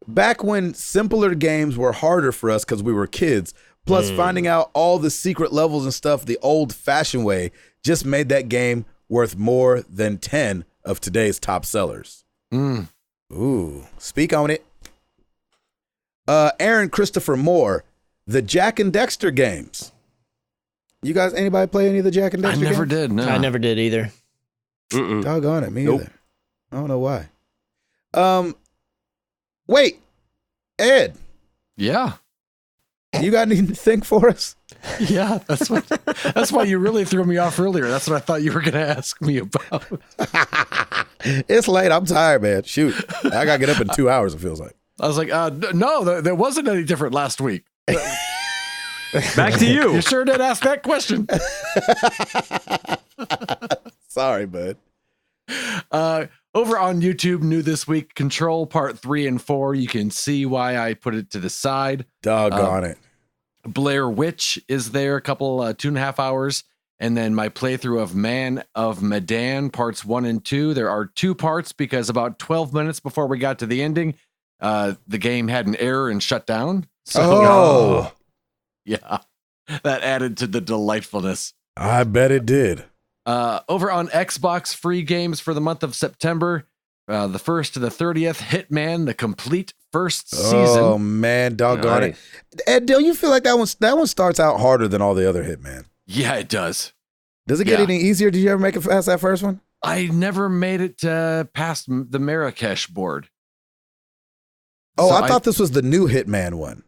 Back when simpler games were harder for us because we were kids, plus finding out all the secret levels and stuff the old-fashioned way just made that game worth more than 10 of today's top sellers. Ooh, speak on it. Aaron Christopher Moore, the Jack and Dexter games. You guys, anybody play any of the Jack and Dexter games? I never did, no. I never did either. Doggone it, me either. I don't know why. Wait, Ed. Yeah. You got anything for us? Yeah, that's why you really threw me off earlier. That's what I thought you were going to ask me about. It's late. I'm tired, man. Shoot. I got to get up in 2 hours, it feels like. I was like, no, there wasn't any different last week. Back to you. You sure did ask that question. Sorry, bud. Over on YouTube, new this week, Control Part 3 and 4. You can see why I put it to the side. Doggone it. Blair Witch is there, a couple 2.5 hours. And then my playthrough of Man of Medan, parts 1 and 2. There are 2 parts because about 12 minutes before we got to the ending, the game had an error and shut down. So, yeah, that added to the delightfulness. I bet it did. Over on Xbox, free games for the month of September, the 1st to the 30th, Hitman, the complete first season. Oh man, doggone it! Ed, do you feel like that one starts out harder than all the other Hitman? Yeah, it does. Does it get any easier? Did you ever make it past that first one? I never made it past the Marrakesh board. Oh, so I thought this was the new Hitman one.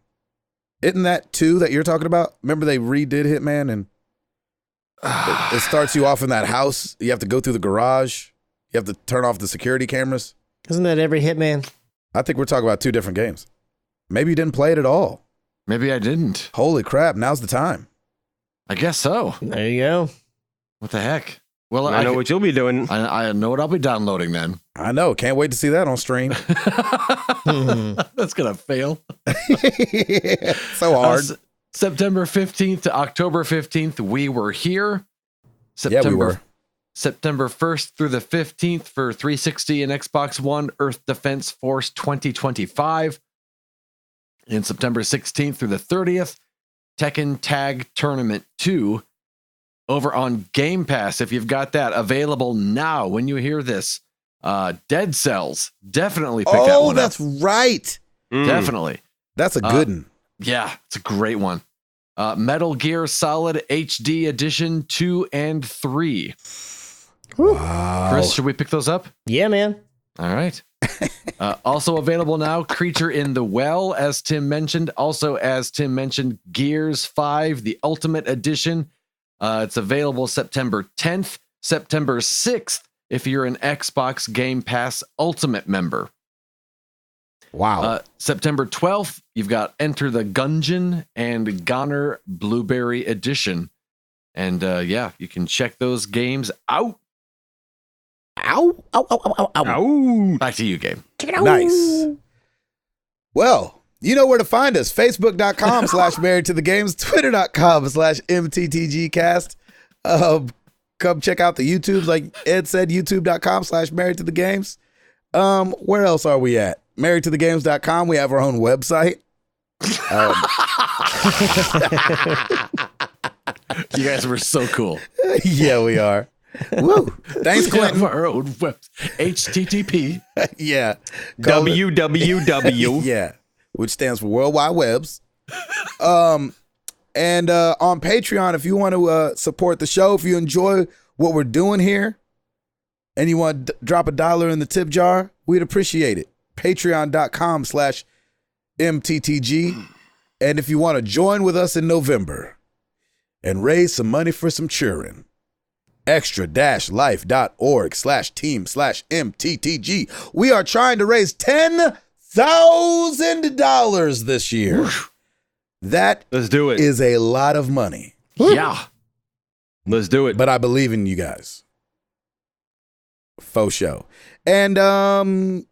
Isn't that 2 that you're talking about? Remember they redid Hitman and it starts you off in that house. You have to go through the garage. You have to turn off the security cameras. Isn't that every Hitman? I think we're talking about 2 different games. Maybe you didn't play it at all. Maybe I didn't. Holy crap, now's the time. I guess so. There you go. What the heck? Well, I know what you'll be doing. I know what I'll be downloading then. I know. Can't wait to see that on stream. That's going to fail. So hard. September 15th to October 15th, we were here. We were. September 1st through the 15th for 360 and Xbox One, Earth Defense Force 2025. And September 16th through the 30th, Tekken Tag Tournament 2. Over on Game Pass, if you've got that available now when you hear this. Dead Cells, definitely pick that one up. Oh, that's right. Definitely. That's a good one. Yeah, it's a great one. Metal Gear Solid HD Edition 2 and 3. Wow. Chris, should we pick those up? Yeah, man. All right. Also available now, Creature in the Well, as Tim mentioned. Also, as Tim mentioned, Gears 5, the Ultimate Edition. It's available September 10th, September 6th, if you're an Xbox Game Pass Ultimate member. Wow. September 12th, you've got Enter the Gungeon and Goner Blueberry Edition. And you can check those games out. Ow. Ow, ow, ow, ow, ow. Ow. Back to you, Gabe. Nice. Well, you know where to find us. Facebook.com/married to the games, Twitter.com/MTTGcast. Come check out the YouTubes, like Ed said, YouTube.com/married to the games. Where else are we at? marriedtothegames.com. We have our own website. You guys were so cool. Yeah, we are. Woo. Thanks, Clinton. Our own web. HTTP. Yeah. www. Yeah. Which stands for World Wide Webs. And on Patreon, if you want to support the show, if you enjoy what we're doing here and you want to drop $1 in the tip jar, we'd appreciate it. Patreon.com/MTTG. And if you want to join with us in November and raise some money for some children, extra-life.org/team/MTTG. We are trying to raise $10,000 this year. That Let's do it. Is a lot of money. Yeah. Let's do it. But I believe in you guys. Faux show. And Tim.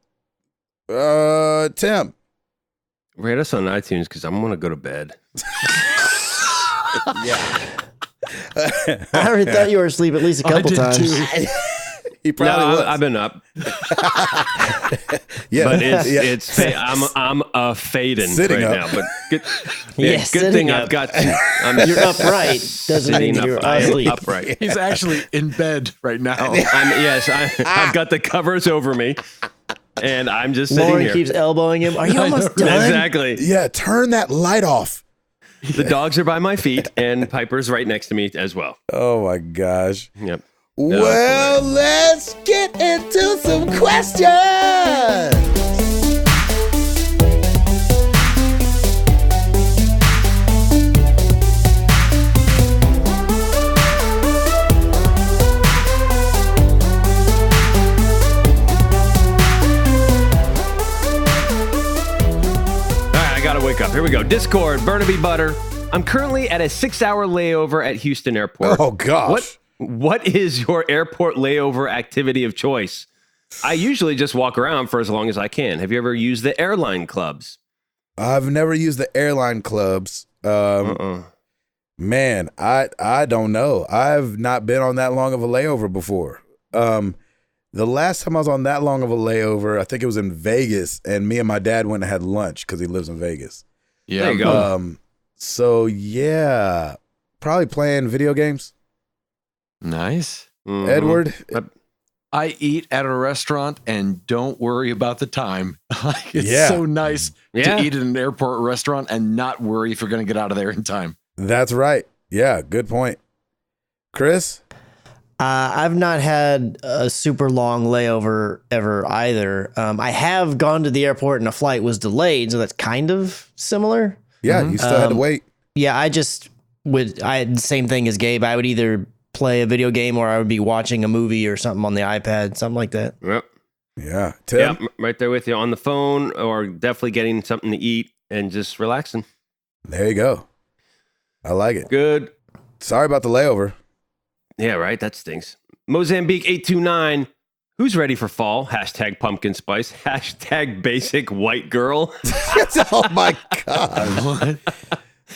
Rate us on iTunes because I'm going to go to bed. Yeah. I already thought you were asleep at least a couple times. He probably was. I've been up. Yeah, but it's I'm a fading sitting right up now. But good thing up. I've got. You're upright. Doesn't mean you're asleep. Upright. He's actually in bed right now. I've got the covers over me, and I'm just sitting Lauren here. keeps elbowing him. Are you almost done? Exactly. Yeah, turn that light off. The dogs are by my feet, and Piper's right next to me as well. Oh my gosh. Yep. Well, let's get into some questions. Wake up. Here we go. Discord, Burnaby Butter. I'm currently at a 6-hour layover at Houston Airport. Oh, gosh. What is your airport layover activity of choice? I usually just walk around for as long as I can. Have you ever used the airline clubs? I've never used the airline clubs. Man, I don't know. I've not been on that long of a layover before. The last time I was on that long of a layover, I think it was in Vegas, and me and my dad went and had lunch because he lives in Vegas. Yeah, there you go. So yeah, probably playing video games. Nice. Mm-hmm. Edward? I eat at a restaurant and don't worry about the time. It's so nice to eat at an airport restaurant and not worry if you're going to get out of there in time. That's right. Yeah, good point. Chris? I've not had a super long layover ever either. I have gone to the airport and a flight was delayed, so that's kind of similar. Yeah, you still had to wait. Yeah, I had the same thing as Gabe. I would either play a video game or I would be watching a movie or something on the iPad, something like that. Yep. Yeah. Tim? Yep, right there with you on the phone, or definitely getting something to eat and just relaxing. There you go. I like it. Good. Sorry about the layover. Yeah, right. That stinks. Mozambique 829. Who's ready for fall? Hashtag pumpkin spice. Hashtag basic white girl. Oh my God. What?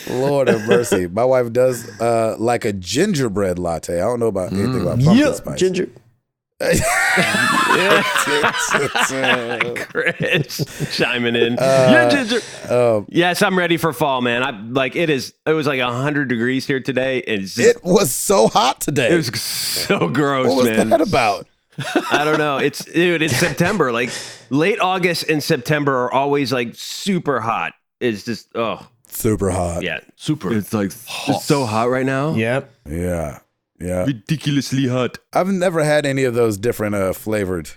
Lord have mercy. My wife does like a gingerbread latte. I don't know about anything about pumpkin spice. Ginger. Chris chiming in. Ginger. Yes, I'm ready for fall, man. It was like 100 degrees here today. It was so hot today. It was so gross, what was man. that about? I don't know. It's September. Like late August and September are always like super hot. It's just super hot. Yeah, Super. It's like it's so hot right now. Yep. Yeah. Yeah. Ridiculously hot. I've never had any of those different flavored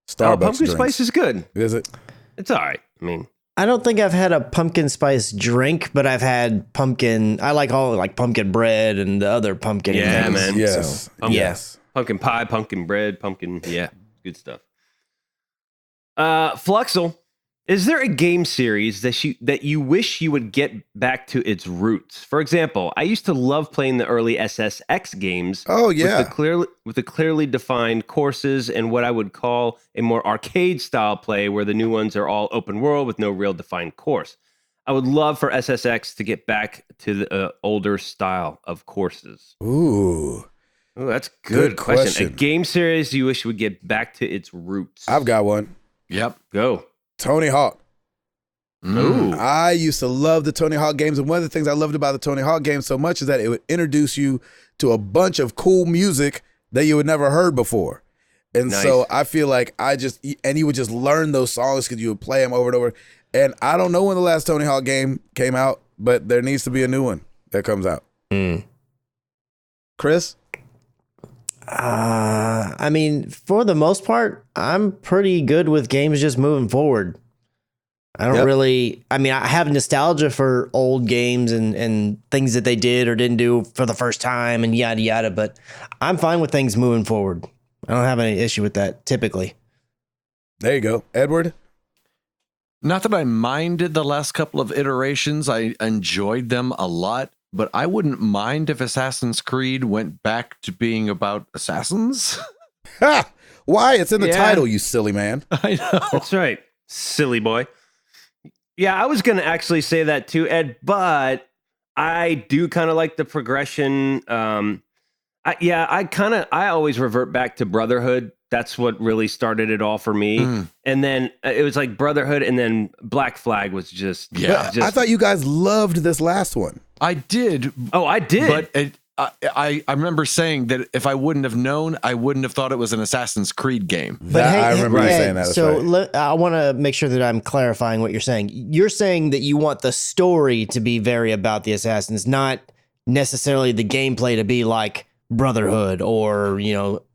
Starbucks pumpkin drinks. spice is good. Is it? It's all right. I mean, I don't think I've had a pumpkin spice drink, but I've had pumpkin. I like all like pumpkin bread and the other pumpkin Yeah, things. man. Yes. So, Yes. pumpkin pie, pumpkin bread, pumpkin. Yeah, good stuff. Fluxel, is there a game series that you wish you would get back to its roots? For example, I used to love playing the early SSX games. Oh yeah. With the clearly defined courses and what I would call a more arcade style play, where the new ones are all open world with no real defined course. I would love for SSX to get back to the older style of courses. Ooh. Oh, that's a good question. question. A game series you wish would get back to its roots. I've got one. Yep. Go. Tony Hawk. Ooh. I used to love the Tony Hawk games, and one of the things I loved about the Tony Hawk games so much is that it would introduce you to a bunch of cool music that you had never heard before. And so I feel like you would just learn those songs because you would play them over and over. And I don't know when the last Tony Hawk game came out, but there needs to be a new one that comes out. Chris? I mean, for the most part, I'm pretty good with games just moving forward. I don't I have nostalgia for old games and things that they did or didn't do for the first time and yada, yada, but I'm fine with things moving forward. I don't have any issue with that typically. There you go. Edward? Not that I minded the last couple of iterations. I enjoyed them a lot, but I wouldn't mind if Assassin's Creed went back to being about assassins. Ha! Why? It's in the title, you silly man. I know. That's right. Silly boy. Yeah, I was going to actually say that too, Ed, but I do kind of like the progression. I always revert back to Brotherhood. That's what really started it all for me. And then it was like Brotherhood, and then Black Flag was just... I thought you guys loved this last one. I did. Oh, I did. But I remember saying that if I wouldn't have known, I wouldn't have thought it was an Assassin's Creed game. I remember you saying that. So I want to make sure that I'm clarifying what you're saying. You're saying that you want the story to be very about the Assassins, not necessarily the gameplay to be like Brotherhood or,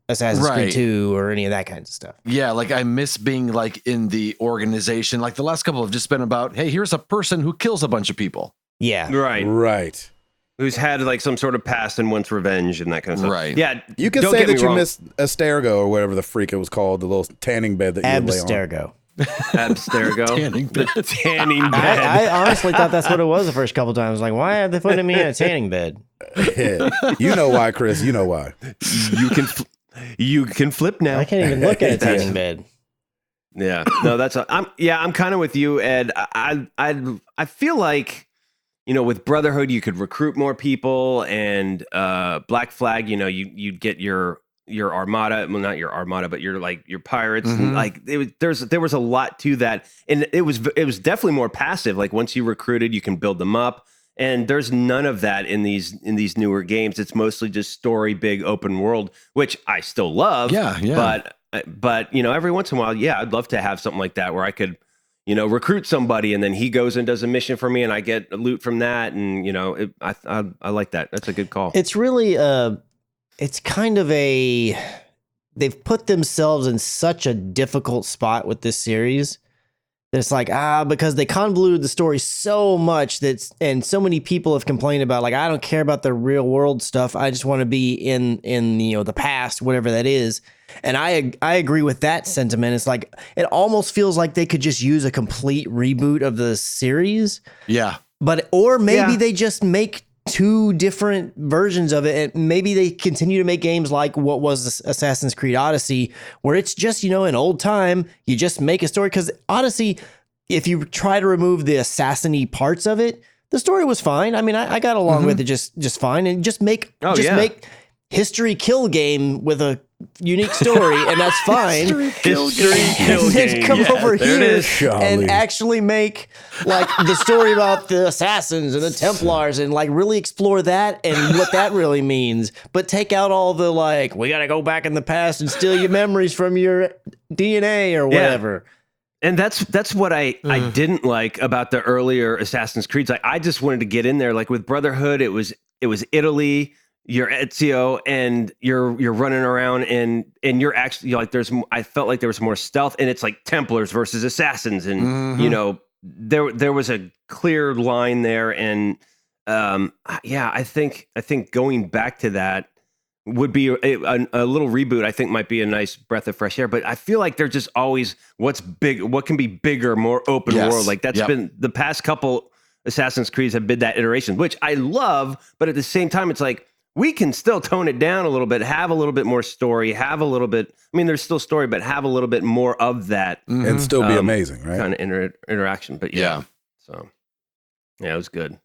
Assassin's Creed 2 or any of that kind of stuff. Yeah, like I miss being like in the organization. Like the last couple have just been about, hey, here's a person who kills a bunch of people. Yeah. Right. Who's had like some sort of past and wants revenge and that kind of stuff. Right. Yeah. You can say that you missed Abstergo or whatever the freak it was called, the little tanning bed that you lay on. Abstergo. Abstergo. Tanning bed. The tanning bed. I honestly thought that's what it was the first couple times. Like, why are they putting me in a tanning bed? You know why, Chris? You know why? You can flip now. I can't even look at a tanning bed. Yeah, no, I'm kind of with you, Ed. I feel like, with Brotherhood, you could recruit more people, and Black Flag, you'd get your armada, well, not your armada, but your pirates, and like there was a lot to that, and it was definitely more passive. Like once you recruited, you can build them up, and there's none of that in these newer games. It's mostly just story, big open world, which I still love. Yeah. But every once in a while, I'd love to have something like that where I could, recruit somebody and then he goes and does a mission for me and I get loot from that. And, I like that. That's a good call. It's really, it's kind of they've put themselves in such a difficult spot with this series. It's like, because they convoluted the story so much and so many people have complained about, like, I don't care about the real world stuff. I just want to be in the past, whatever that is. And I agree with that sentiment. It's like, it almost feels like they could just use a complete reboot of the series. Yeah. Or maybe they just make two different versions of it, and maybe they continue to make games like what was Assassin's Creed Odyssey, where it's just an old time, you just make a story. Because Odyssey, if you try to remove the assassin-y parts of it, the story was fine. I mean, I got along with it just fine, and just make history kill game with a unique story, and that's fine. History and come over here and actually make like the story about the assassins and the Templars and like really explore that and what that really means. But take out all the like, we got to go back in the past and steal your memories from your DNA or whatever. And that's what I didn't like about the earlier Assassin's Creeds. I just wanted to get in there. Like with Brotherhood, it was Italy. You're Ezio and you're running around and you're actually like I felt like there was more stealth, and it's like Templars versus assassins, and there was a clear line there, and I think going back to that would be a little reboot. I think might be a nice breath of fresh air, but I feel like they're just always what can be bigger, more open world. Like that's been the past couple Assassin's Creeds have been that iteration, which I love, but at the same time it's like, we can still tone it down a little bit, have a little bit more story, have a little bit. I mean, there's still story, but have a little bit more of that, and still be amazing, right? Kind of interaction. But so it was good.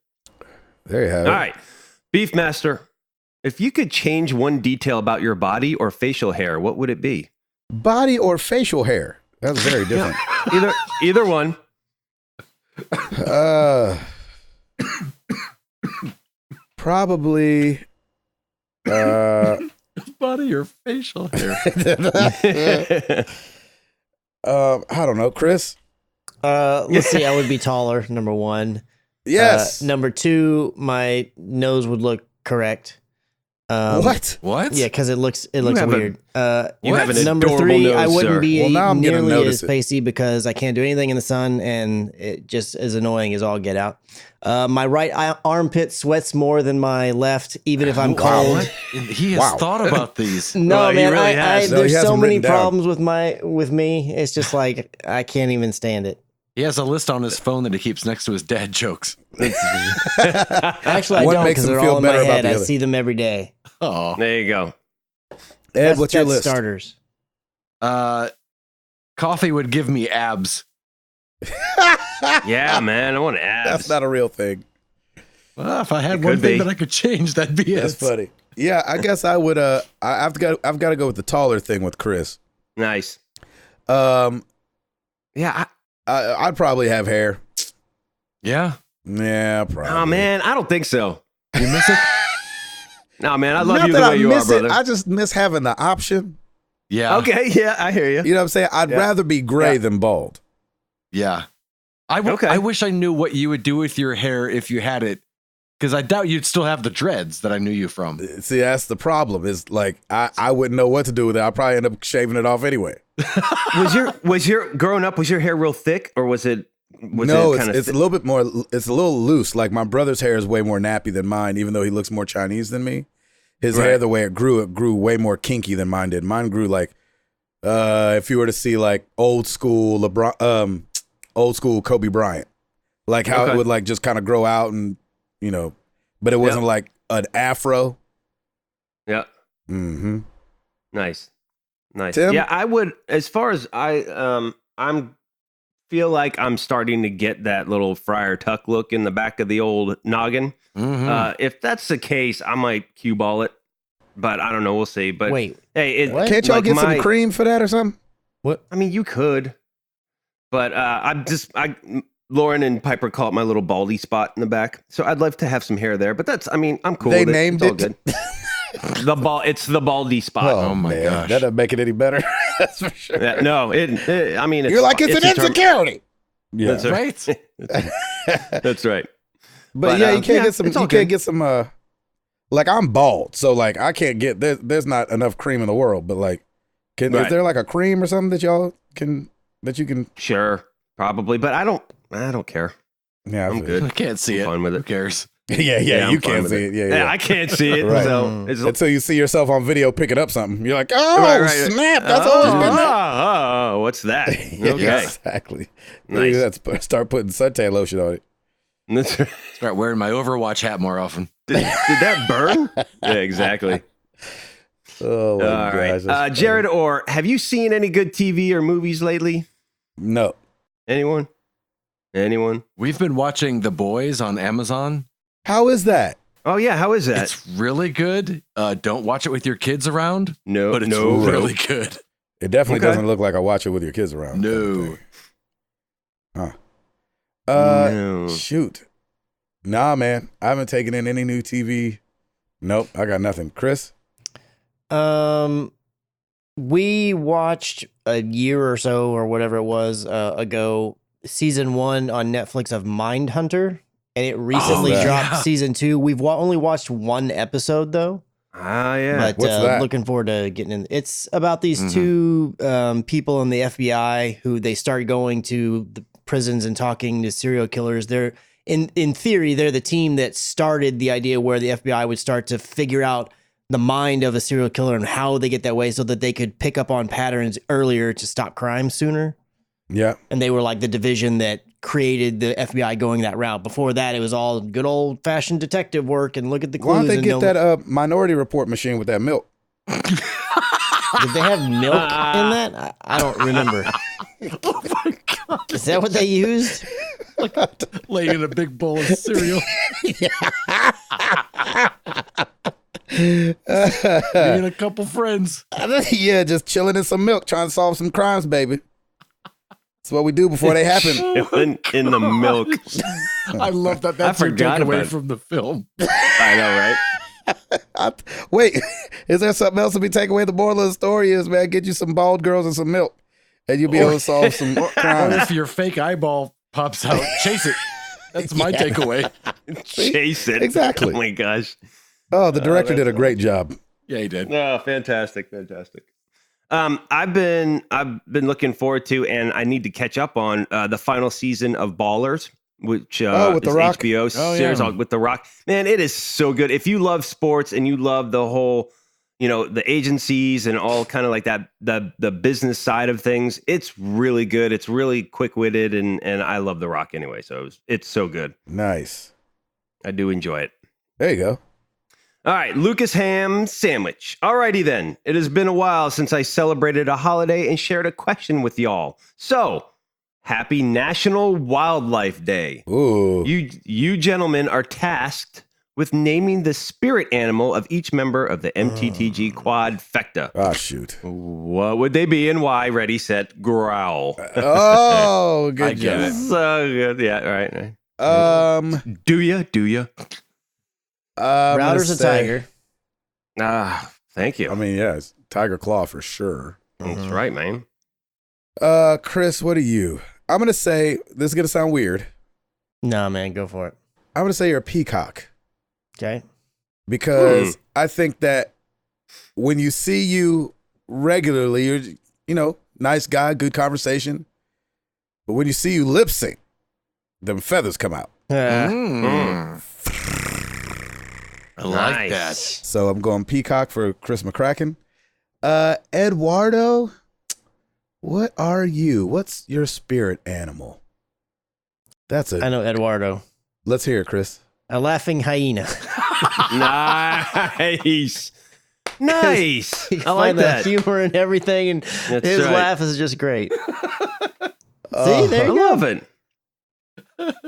There you have it. All right, Beefmaster. If you could change one detail about your body or facial hair, what would it be? Body or facial hair? That's very different. Either one. Probably. Body or facial hair? I don't know, Chris. Let's see. I would be taller. Number one. Yes. Number two, my nose would look correct. What? Yeah, because it looks weird. You have an number adorable three, nose, I wouldn't sir. be nearly as it. pasty because I can't do anything in the sun, and it just is annoying as all get out. My right armpit sweats more than my left, even if I'm cold. He has thought about these. No, man, really has. No, he there's has so them many written down. problems with me. It's just like I can't even stand it. He has a list on his phone that he keeps next to his dad jokes. Actually, I One don't, makes because him they're feel all in my better about head. the I other. see them every day. Oh, There you go. Ed, what's your That's list? starters. Coffee would give me abs. Yeah, man, I want abs. That's not a real thing. Well, if I had It one could thing be. that I could change, that'd be That's it. funny. Yeah, I guess I would. I've got to go with the taller thing with Chris. Nice. Yeah, Yeah. I'd probably have hair. Yeah. Yeah, probably. Oh man, I don't think so. You miss it? No, man, I love Not you the that way I you are, miss it. brother. I just miss having the option. Yeah. Okay, yeah, I hear you. You know what I'm saying? I'd rather be gray than bald. Yeah. I wish I knew what you would do with your hair if you had it, because I doubt you'd still have the dreads that I knew you from. See, that's the problem. Is like I wouldn't know what to do with it. I'd probably end up shaving it off anyway. Was your growing up? Was your hair real thick, or was it? It's a little bit more. It's a little loose. Like my brother's hair is way more nappy than mine, even though he looks more Chinese than me. His hair, the way it grew way more kinky than mine did. Mine grew like If you were to see like old school LeBron, old school Kobe Bryant, like how it would like just kind of grow out and but it wasn't like an afro. Yeah. Mm-hmm. Nice. Tim? Yeah, I would. As far as I'm feel like I'm starting to get that little Friar Tuck look in the back of the old noggin. Mm-hmm. If that's the case, I might cue ball it, but I don't know. We'll see. But wait, hey, can't y'all get some cream for that or something? What? I mean, you could, but Lauren and Piper call it my little baldy spot in the back. So I'd love to have some hair there, but I'm cool. They with named it. It's it. all good. It's the baldy spot. Oh my gosh, that doesn't make it any better. That's for sure. Yeah, no, I mean, you're like it's an insecurity. Yeah, that's right. That's right. But you can't get some. You can't get some. Like I'm bald, so like I can't get there's not enough cream in the world. But like, is there like a cream or something that you can? Sure, probably, but I don't care. Yeah, I'm good. I can't see it. Fine with it. Who cares? Yeah, you can't see it. Yeah, I can't see it. Right. So until you see yourself on video picking up something, you're like, oh snap! That's always been that. Oh, what's that? Okay, yeah, exactly. Nice. Let's start putting suntan lotion on it. Start wearing my Overwatch hat more often. Did that burn? Yeah, exactly. Oh my gosh. Right. Jared, or have you seen any good TV or movies lately? No. Anyone? We've been watching The Boys on Amazon. How is that? Oh yeah, how is that? It's really good. Don't watch it with your kids around. No, but it's really good. It definitely doesn't look like I watch it with your kids around. No. Huh. No. Shoot. Nah, man. I haven't taken in any new TV. Nope, I got nothing. Chris? We watched a year or so or whatever it was ago, season 1 on Netflix of Mindhunter, and it recently dropped season 2. We've only watched one episode though. Ah, yeah. But What's that? looking forward to getting in. It's about these two people in the FBI who they start going to the prisons and talking to serial killers. They're in theory, they're the team that started the idea where the FBI would start to figure out the mind of a serial killer and how they get that way so that they could pick up on patterns earlier to stop crime sooner. Yeah. And they were like the division that created the FBI going that route. Before that, it was all good old fashioned detective work and look at the clues. Why don't they get that Minority Report machine with that milk? Did they have milk in that? I don't remember. Oh my god! Is that what they used? Laying in a big bowl of cereal. Me and a couple friends. Yeah, just chilling in some milk, trying to solve some crimes, baby. That's what we do before they happen. in the milk. I love that. That's your takeaway from the film. I know, right? Wait, is there something else to be taken away? The moral of the story is, man, get you some bald girls and some milk, and you'll be able to solve some Or crimes. if your fake eyeball pops out, chase it. That's my takeaway. Chase it. Exactly. Oh my gosh. Oh, the director did a great job. Yeah, he did. Oh, fantastic. I've been looking forward to, and I need to catch up on the final season of Ballers, which with is The Rock? HBO series with The Rock. Man, it is so good. If you love sports and you love the whole, the agencies and all kind of like that, the business side of things, it's really good. It's really quick-witted, and I love The Rock anyway, so it's so good. Nice. I do enjoy it. There you go. All right, Lucas Ham sandwich. All righty then. It has been a while since I celebrated a holiday and shared a question with y'all. So, happy National Wildlife Day. Ooh. You gentlemen are tasked with naming the spirit animal of each member of the MTTG quadfecta. Oh, shoot. What would they be and why? Ready, set, growl. Oh, good I get job. it. So good. Yeah, all right. Do ya? Router's a tiger. Thank you. I mean, yeah, it's Tiger Claw for sure. That's right, man. Chris, what are you? I'm going to say, this is going to sound weird. Nah, man, go for it. I'm going to say you're a peacock. Okay. Because I think that when you see you regularly, you're, nice guy, good conversation. But when you see you lip sync, them feathers come out. I like that. So I'm going peacock for Chris McCracken. Eduardo, What are you? What's your spirit animal? I know Eduardo. Let's hear it, Chris. A laughing hyena. Nice. Nice. I like that. Humor and everything, and his laugh is just great. See, there you go. I love it.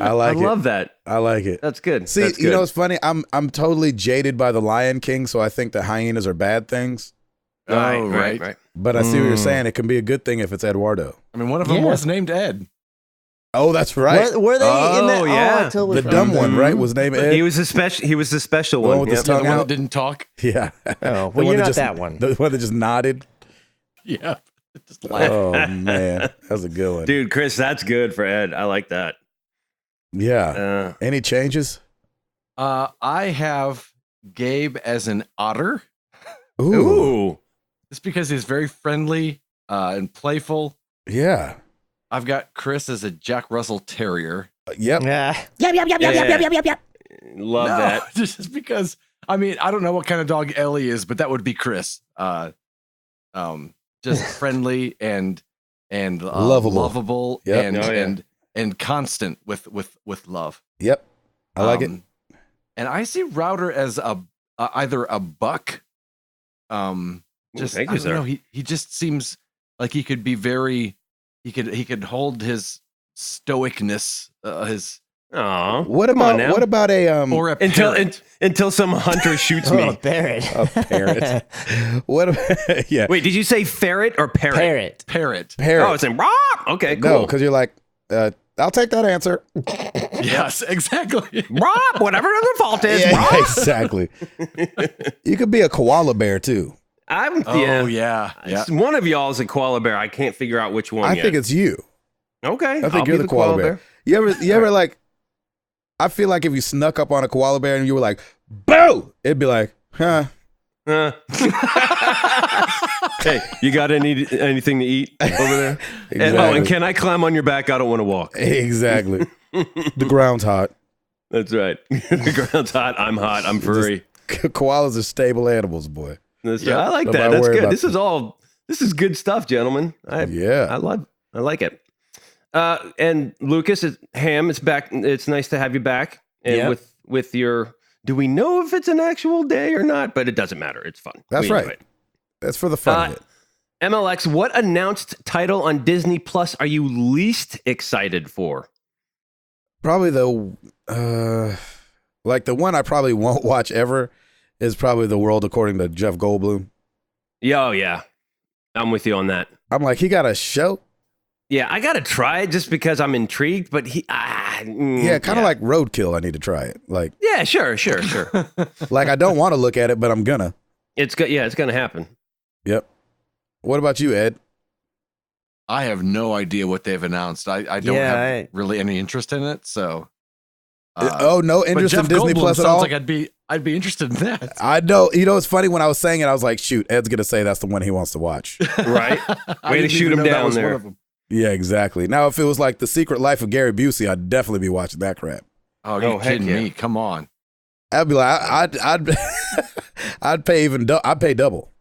I love that. I like it. That's good. See, That's good. You know what's funny? I'm totally jaded by the Lion King, so I think that hyenas are bad things. Right. But I see what you're saying. It can be a good thing if it's Eduardo. I mean, one of them was named Ed. Oh, that's right. Were they in that? Yeah. I totally the dumb one, right? Was named Ed. He was the special one. With his tongue the one out? that didn't talk. Yeah. Oh, well, you're not that one. The one that just nodded. Yeah. Just laughed. Oh man, that's a good one, Dude, Chris, that's good for Ed. I like that. Yeah. Any changes? I have Gabe as an otter. Ooh. Just because he's very friendly and playful. Yeah. I've got Chris as a Jack Russell Terrier. Yep. Yeah. Yep. Love that. Just because, I mean, I don't know what kind of dog Ellie is, but that would be Chris. Just friendly and lovable and constant with love. Yep. I like it. And I see Router as either a buck. Thank you, sir. He just seems like he could be very. He could hold his stoicness. What about a or a parrot. until some hunter shoots me? A parrot. A parrot. What? Yeah. Wait, did you say ferret or parrot? Parrot. Oh, it's in Rob. Okay, cool. No, because you're like, I'll take that answer. Yes, exactly. Rob, whatever the fault is. Yeah, Rob. exactly. You could be a koala bear too. Yeah. One of y'all is a koala bear. I can't figure out which one. I think it's you. Okay. I think you're the koala bear. You ever like? I feel like if you snuck up on a koala bear and you were like, "Boo!" It'd be like, "Huh." Hey, you got anything to eat over there? Exactly. And can I climb on your back? I don't want to walk. Exactly. The ground's hot. That's right. The ground's hot. I'm hot. I'm furry. Koalas are stable animals, boy. That's right. I like that. That's good. This is good stuff, gentlemen. I like it. And Lucas, Ham, it's back. It's nice to have you back. And with your, do we know if it's an actual day or not? But it doesn't matter. It's fun. That's right. That's for the fun of it. MLX, what announced title on Disney Plus are you least excited for? Probably the one I probably won't watch ever is probably The World According to Jeff Goldblum. Yeah, yeah. I'm with you on that. I'm like, he got a show? Yeah, I got to try it just because I'm intrigued, but kind of like Roadkill. I need to try it. Like, yeah, sure. Like, I don't want to look at it, but I'm gonna. It's going to happen. Yep. What about you, Ed? I have no idea what they've announced. I don't have really any interest in it. So, no interest in Disney Goldblum Plus at all. Sounds like I'd be interested in that. I know. You know, it's funny when I was saying it, I was like, shoot, Ed's gonna say that's the one he wants to watch. Right? Way to shoot him down there. Yeah, exactly. Now, if it was like The Secret Life of Gary Busey, I'd definitely be watching that crap. Oh, you're kidding me? Come on. I'd be like, I'd pay double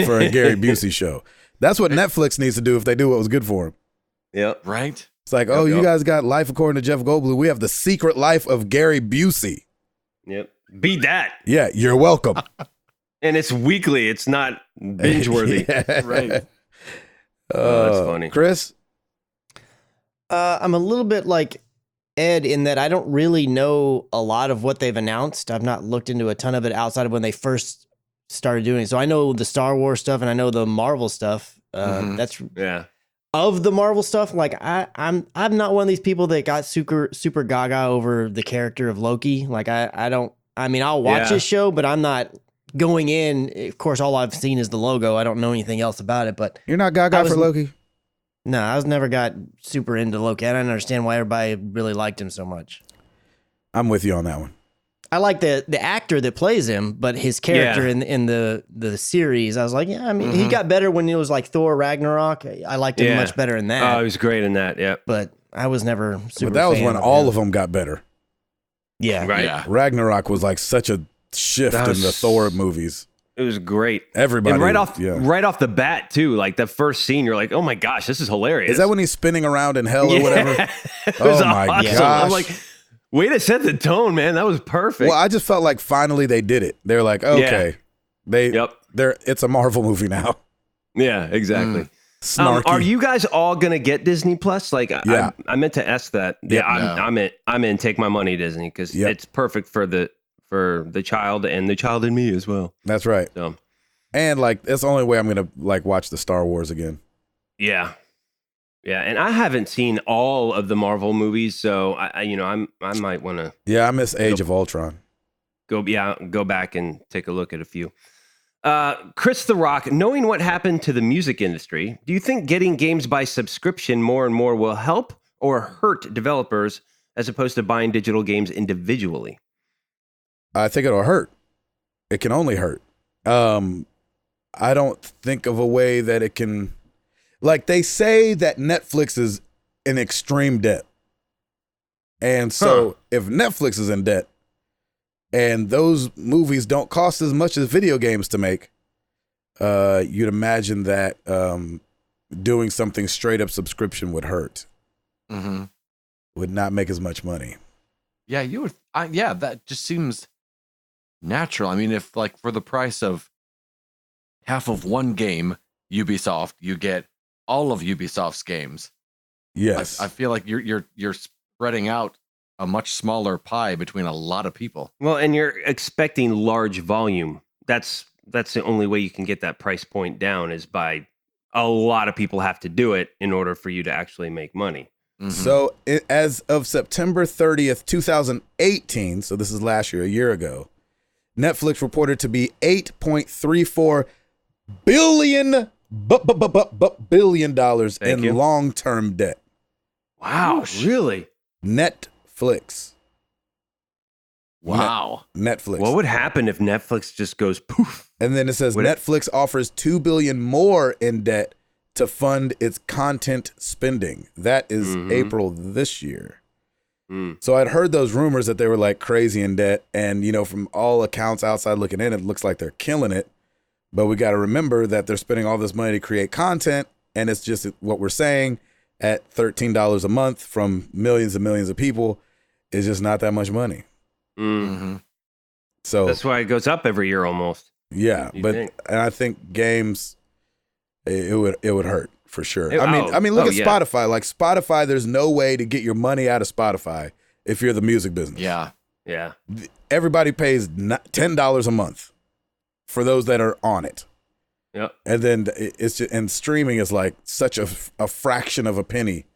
for a Gary Busey show. That's what Netflix needs to do if they do what was good for him. Yep. Right? It's like, you guys got Life According to Jeff Goldblum. We have The Secret Life of Gary Busey. Yep. Beat that. Yeah, you're welcome. And it's weekly. It's not binge worthy. Right. That's funny. Chris? I'm a little bit like Ed in that I don't really know a lot of what they've announced. I've not looked into a ton of it outside of when they first started doing it. So I know the Star Wars stuff and I know the Marvel stuff. That's of the Marvel stuff. Like I'm not one of these people that got super gaga over the character of Loki. Like I'll watch this show, but I'm not going in. Of course, all I've seen is the logo. I don't know anything else about it, but you're not gaga for Loki? No, I never got super into Loki. I don't understand why everybody really liked him so much. I'm with you on that one. I like the actor that plays him, but his character in the series, I was like, he got better when it was like Thor Ragnarok. I liked him much better in that. Oh, he was great in that, yeah. But I was never super But that was fan when all of them got better. Yeah. Right. Yeah. Ragnarok was like such a shift in the Thor movies. It was great. Everybody. And right off the bat, too, like the first scene, you're like, oh my gosh, this is hilarious. Is that when he's spinning around in hell or whatever? Oh my gosh. I'm like, way to set the tone, man. That was perfect. Well, I just felt like finally they did it. They're like, okay. It's a Marvel movie now. Yeah, exactly. Snarky. Are you guys all gonna get Disney Plus? Like, I meant to ask that. Yeah, I'm in. Take my money, Disney, because it's perfect for the child and the child in me as well. That's right. So, and like, that's the only way I'm gonna like watch the Star Wars again. Yeah, and I haven't seen all of the Marvel movies, so I might want to. Yeah, I miss Age of Ultron. Go back and take a look at a few. Chris the Rock, knowing what happened to the music industry, do you think getting games by subscription more and more will help or hurt developers as opposed to buying digital games individually? I think it'll hurt. It can only hurt. I don't think of a way that it can. Like, they say that Netflix is in extreme debt. And so if Netflix is in debt, and those movies don't cost as much as video games to make, you'd imagine that doing something straight up subscription would hurt. Mm-hmm. Would not make as much money. Yeah, you would. That just seems natural. I mean, if like for the price of half of one game, Ubisoft, you get all of Ubisoft's games. Yes, I feel like you're spreading out a much smaller pie between a lot of people. Well, and you're expecting large volume. That's the only way you can get that price point down is by a lot of people have to do it in order for you to actually make money. Mm-hmm. So as of September 30th, 2018, so this is last year, a year ago, Netflix reported to be $8.34 billion in long-term debt. Wow, really? Netflix. Wow. Netflix. What would happen if Netflix just goes poof? And then it says Netflix offers $2 billion more in debt to fund its content spending. That is April this year. So I'd heard those rumors that they were like crazy in debt. And, from all accounts outside looking in, it looks like they're killing it. But we got to remember that they're spending all this money to create content. And it's just what we're saying at $13 a month from millions and millions of people is just not that much money. Mm-hmm. So that's why it goes up every year almost. Yeah, and I think games, it would hurt for sure. Look at Spotify. Like Spotify, there's no way to get your money out of Spotify if you're the music business. Yeah. Everybody pays $10 a month for those that are on it. Yep. And then it's just, and streaming is like such a fraction of a penny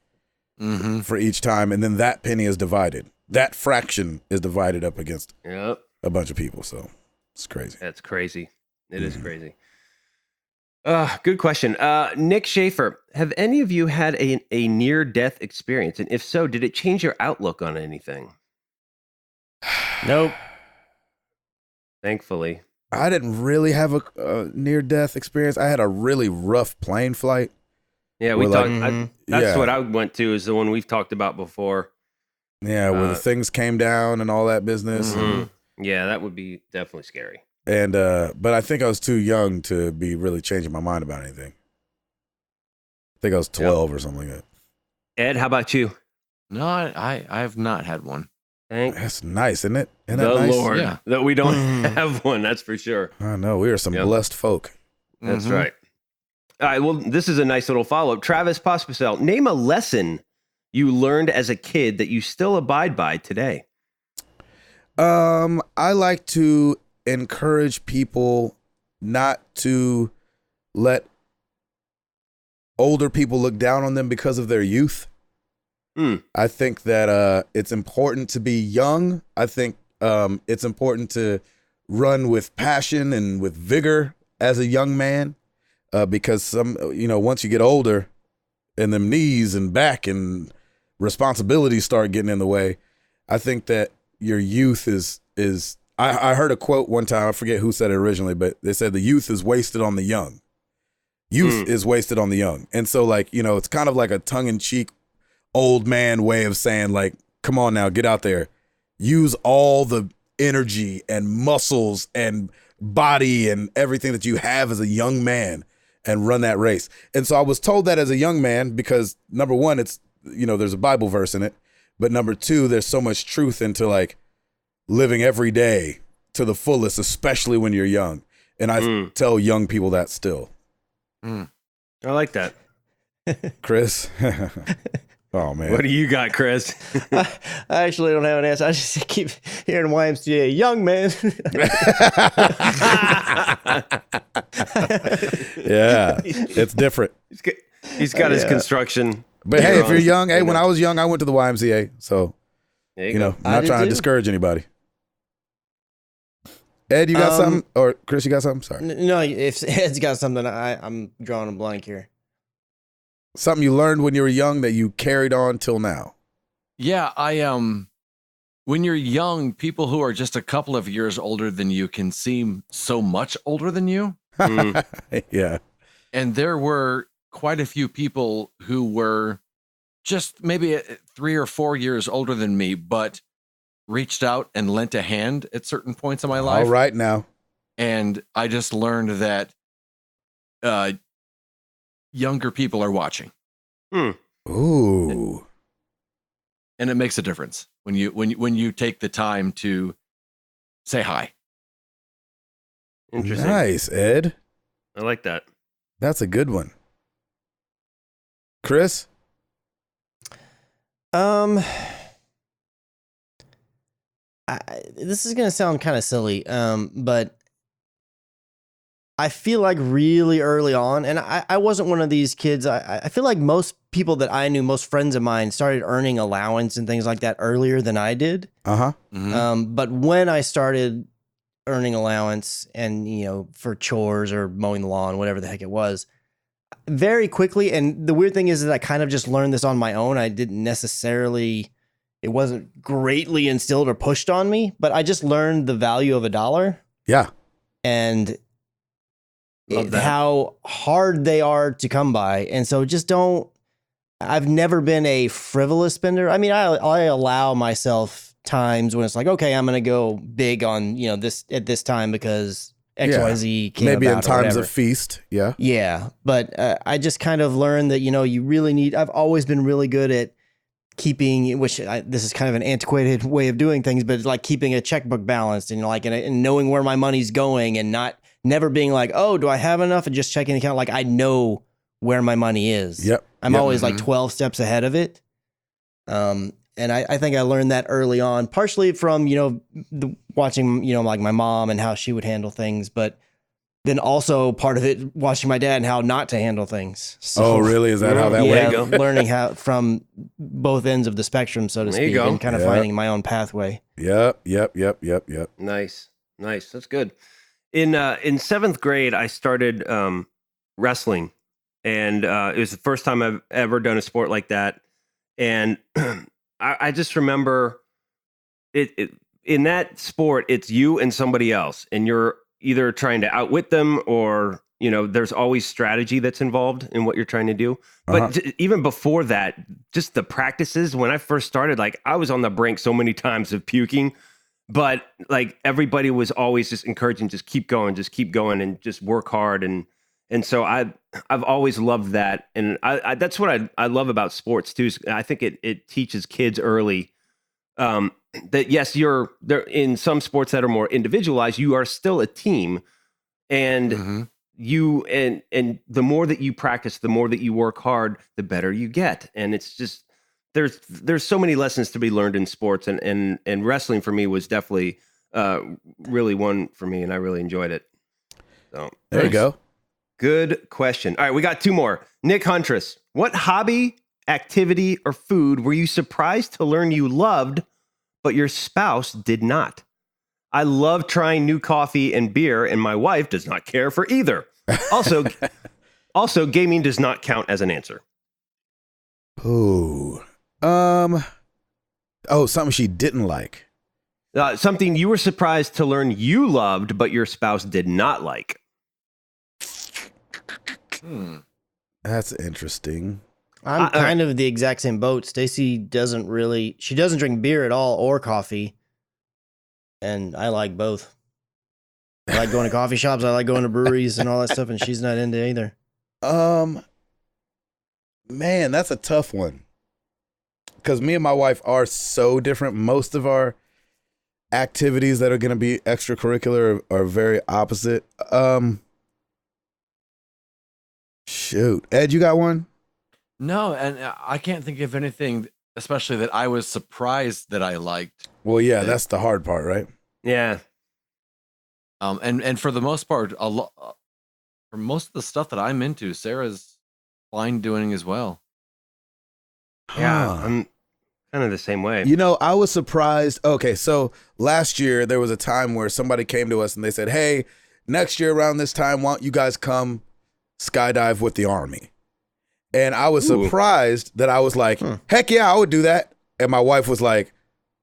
for each time, and then that penny is divided. That fraction is divided up against a bunch of people. So it's crazy. That's crazy. It is crazy. Good question. Nick Schaefer, have any of you had a near-death experience? And if so, did it change your outlook on anything? Nope. Thankfully. I didn't really have a near-death experience. I had a really rough plane flight. Yeah, we talked. That's what I went to, is the one we've talked about before. Yeah, where the things came down and all that business. Yeah, that would be definitely scary. And but I think I was too young to be really changing my mind about anything. I think I was 12 or something like that. Ed, how about you? No, I have not had one. That's nice, isn't it? Isn't the that nice? Lord, that we don't have one. That's for sure. I know, we are some blessed folk. That's right. All right. Well, this is a nice little follow-up. Travis Pospisil, name a lesson you learned as a kid that you still abide by today. I like to encourage people not to let older people look down on them because of their youth. I think that it's important to be young. I think it's important to run with passion and with vigor as a young man, because once you get older and them knees and back and responsibilities start getting in the way, I think that your youth is I heard a quote one time, I forget who said it originally, but they said the youth is wasted on the young. Youth is wasted on the young. And so it's kind of like a tongue-in-cheek old man way of saying, like, come on now, get out there. Use all the energy and muscles and body and everything that you have as a young man and run that race. And so I was told that as a young man because number one, it's, there's a Bible verse in it, but number two, there's so much truth into like living every day to the fullest, especially when you're young. And I tell young people that still. I like that. Chris? Oh, man. What do you got, Chris? I actually don't have an answer. I just keep hearing YMCA, young man. Yeah, it's different. He's got his construction. But hey, if you're young, when I was young, I went to the YMCA. So, I'm not trying to discourage anybody. Ed, you got something? Or Chris, you got something? Sorry. No, if Ed's got something, I'm drawing a blank here. Something you learned when you were young that you carried on till now. Yeah, when you're young, people who are just a couple of years older than you can seem so much older than you. Yeah. And there were quite a few people who were just maybe 3 or 4 years older than me, but reached out and lent a hand at certain points in my life. All right now. And I just learned that younger people are watching. Ooh. And it makes a difference when you take the time to say hi. Interesting. Nice, Ed. I like that. That's a good one. Chris? This is going to sound kind of silly, but I feel like really early on, and I wasn't one of these kids. I feel like most people that I knew, most friends of mine, started earning allowance and things like that earlier than I did. Uh-huh. Mm-hmm. But when I started earning allowance and, for chores or mowing the lawn, whatever the heck it was, very quickly, and the weird thing is that I kind of just learned this on my own. I didn't necessarily, it wasn't greatly instilled or pushed on me, but I just learned the value of $1. Yeah. And how hard they are to come by. And so I've never been a frivolous spender. I mean, I allow myself times when it's like, okay, I'm going to go big on, this at this time because XYZ came maybe about in times of feast. Yeah. Yeah. But I just kind of learned that, you really need, I've always been really good at keeping, this is kind of an antiquated way of doing things, but like keeping a checkbook balanced and and knowing where my money's going and never being like, oh, do I have enough? And just checking the account. Like I know where my money is. Yep. I'm always like 12 steps ahead of it. And I think I learned that early on, partially from, watching, like my mom and how she would handle things, but then also part of it watching my dad and how not to handle things. So, really? Is that how that went? Learning how from both ends of the spectrum, so to speak, and kind of finding my own pathway. Yep. Nice. That's good. In seventh grade, I started wrestling, and it was the first time I've ever done a sport like that. And I just remember it in that sport, it's you and somebody else, and you're either trying to outwit them or, there's always strategy that's involved in what you're trying to do. But even before that, just the practices, when I first started, like I was on the brink so many times of puking, but like everybody was always just encouraging, just keep going and just work hard. And so I've always loved that. And I that's what I love about sports too. I think it teaches kids early that yes, you're there in some sports that are more individualized, you are still a team, and you and the more that you practice, the more that you work hard, the better you get. And it's just there's so many lessons to be learned in sports, and wrestling for me was definitely really one for me, and I really enjoyed it. So there you go. Good question. All right, we got two more. Nick Huntress, what hobby, activity, or food were you surprised to learn you loved, but your spouse did not? I love trying new coffee and beer, and my wife does not care for either. Also, gaming does not count as an answer. Ooh. Something she didn't like. Something you were surprised to learn you loved, but your spouse did not like. That's interesting. I'm kind of the exact same boat. Stacy doesn't drink beer at all or coffee. And I like both. I like going to coffee shops. I like going to breweries and all that stuff, and she's not into either. Man, that's a tough one. Because me and my wife are so different. Most of our activities that are going to be extracurricular are very opposite. Shoot. Ed, you got one? No, and I can't think of anything, especially that I was surprised that I liked. Well, yeah, that's the hard part, right? Yeah. And for the most part, for most of the stuff that I'm into, Sarah's fine doing as well. Yeah, I'm kind of the same way. You know, I was surprised. Okay, so last year there was a time where somebody came to us and they said, hey, next year around this time, why don't you guys come skydive with the Army? And I was surprised that I was like, heck yeah, I would do that. And my wife was like,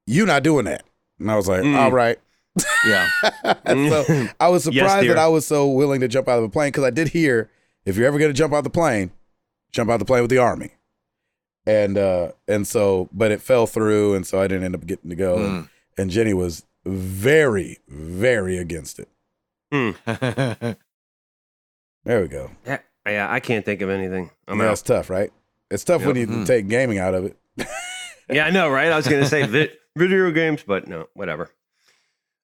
you not doing that. And I was like, all right. Yeah. So I was surprised that I was so willing to jump out of a plane, because I did hear, if you're ever going to jump out the plane with the Army. And so, but it fell through, and so I didn't end up getting to go. And Jenny was very, very against it. There we go. Yeah, I can't think of anything. It's tough, right? It's tough when you take gaming out of it. Yeah, I know, right? I was going to say video games, but no, whatever.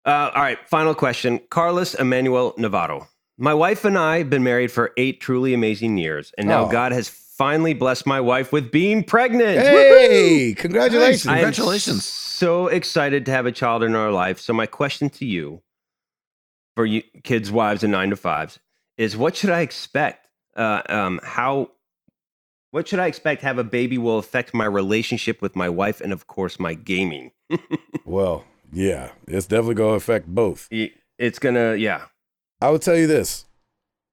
All right, final question. Carlos Emmanuel Navarro. My wife and I have been married for 8 truly amazing years, and now God has finally blessed my wife with being pregnant. Hey, congratulations. Congratulations. So excited to have a child in our life. So my question to you, for you kids, wives, and 9-to-5s, is what should I expect? What should I expect have a baby will affect my relationship with my wife and, of course, my gaming? Well, yeah, it's definitely going to affect both. It's going to, yeah. I would tell you this.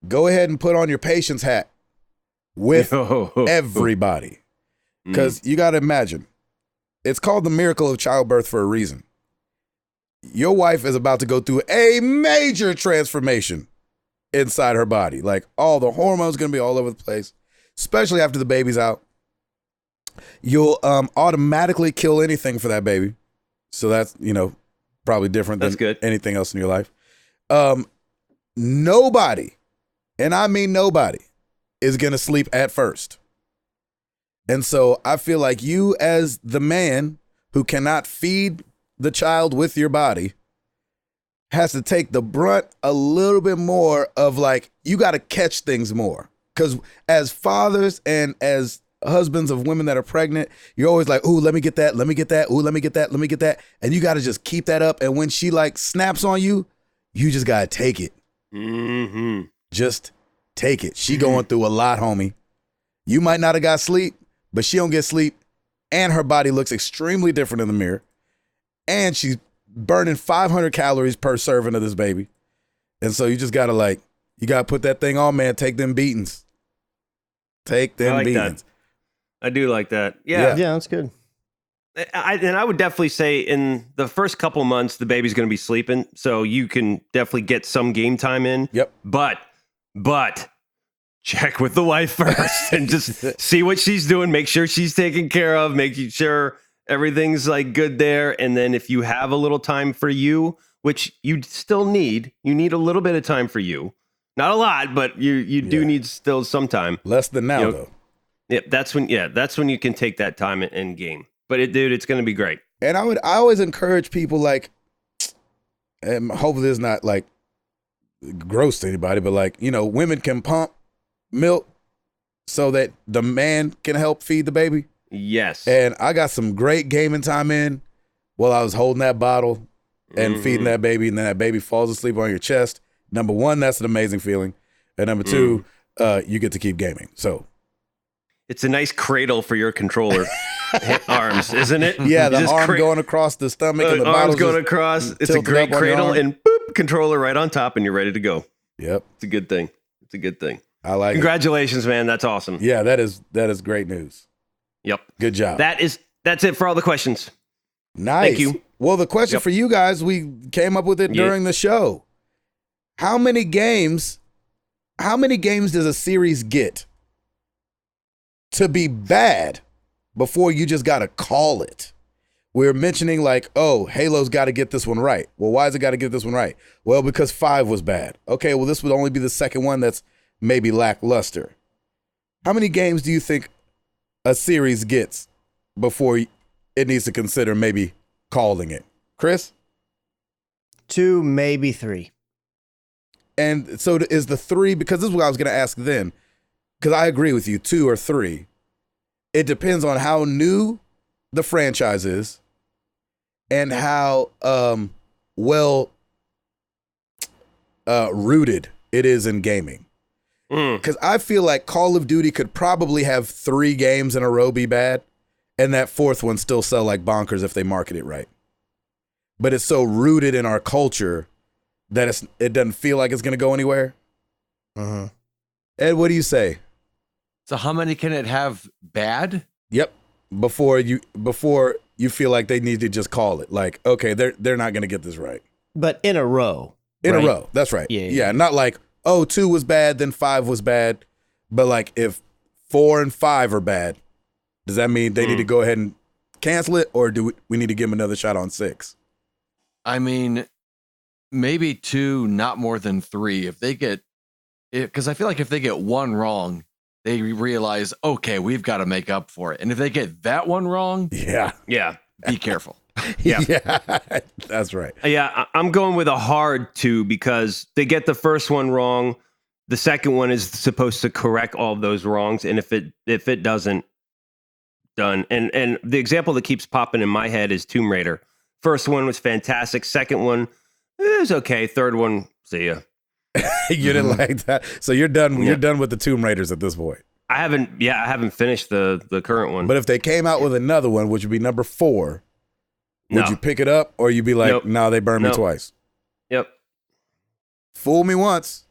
Go ahead and put on your patience hat with everybody. Because you got to imagine, it's called the miracle of childbirth for a reason. Your wife is about to go through a major transformation inside her body. Like, all the hormones going to be all over the place, especially after the baby's out. You'll automatically kill anything for that baby. So that's, probably different than anything else in your life. Nobody, and I mean nobody, is going to sleep at first. And so I feel like you, as the man who cannot feed the child with your body, has to take the brunt a little bit more of, like, you got to catch things more. Because as fathers and as husbands of women that are pregnant, you're always like, ooh, let me get that. Let me get that. Ooh, let me get that. Let me get that. And you got to just keep that up. And when she like snaps on you, you just got to take it. Mm-hmm. Just take it. She going through a lot, homie. You might not have got sleep, but she don't get sleep. And her body looks extremely different in the mirror. And she's burning 500 calories per serving of this baby. And so you just got to you got to put that thing on, man. Take them beatings. Take them beatings. I do like that. Yeah, that's good. I would definitely say in the first couple months, the baby's going to be sleeping, so you can definitely get some game time in. Yep. But check with the wife first and just see what she's doing. Make sure she's taken care of. Making sure everything's good there. And then if you have a little time for you, which you still need, you need a little bit of time for you. Not a lot, but you do need still some time. Less than now, though. Yeah, that's when you can take that time and game. But it's going to be great. And I always encourage people, and hopefully this is not gross to anybody, but women can pump milk so that the man can help feed the baby. Yes. And I got some great gaming time in while I was holding that bottle and feeding that baby, and then that baby falls asleep on your chest. Number one, that's an amazing feeling. And number two, you get to keep gaming. So it's a nice cradle for your controller arms, isn't it? Yeah, the arm going across the stomach and the arms going across. It's a great cradle, and boop, controller right on top, and you're ready to go. Yep. It's a good thing. I like Congratulations, man. That's awesome. Yeah, that is great news. Yep. Good job. That's it for all the questions. Nice. Thank you. Well, the question for you guys, we came up with it during the show. How many games does a series get to be bad before you just got to call it? we're mentioning like, oh, Halo's got to get this one right. Well, why has it got to get this one right? Well, because 5 was bad. Okay, well, this would only be the second one that's maybe lackluster. How many games do you think a series gets before it needs to consider maybe calling it? Chris? 2, maybe 3. And so is the 3, because this is what I was going to ask then, because I agree with you, 2 or 3. It depends on how new the franchise is and how well rooted it is in gaming. Because I feel like Call of Duty could probably have 3 games in a row be bad, and that 4th one still sell like bonkers if they market it right. But it's so rooted in our culture that it doesn't feel like it's going to go anywhere. Uh-huh. Ed, what do you say? So how many can it have bad? Yep. Before you feel like they need to just call it. Like, okay, they're not going to get this right. But in a row. In a row. That's right. Yeah. Not like, oh, 2 was bad, then 5 was bad. But like if 4 and 5 are bad, does that mean they need to go ahead and cancel it, or do we need to give them another shot on 6? I mean, maybe 2, not more than 3. If they get, because I feel like if they get 1 wrong, they realize, okay, we've got to make up for it. And if they get that 1 wrong, be careful. Yeah, that's right. Yeah, I'm going with a hard 2 because they get the first one wrong. The second one is supposed to correct all of those wrongs, and if it doesn't, done. And the example that keeps popping in my head is Tomb Raider. First one was fantastic. Second one is okay. Third one, see ya. You didn't like that, so you're done. You're done with the Tomb Raiders at this point. I haven't finished the current one. But if they came out with another one, which would be number 4, would you pick it up, or you'd be like, no, they burned me twice? Yep. Fool me once.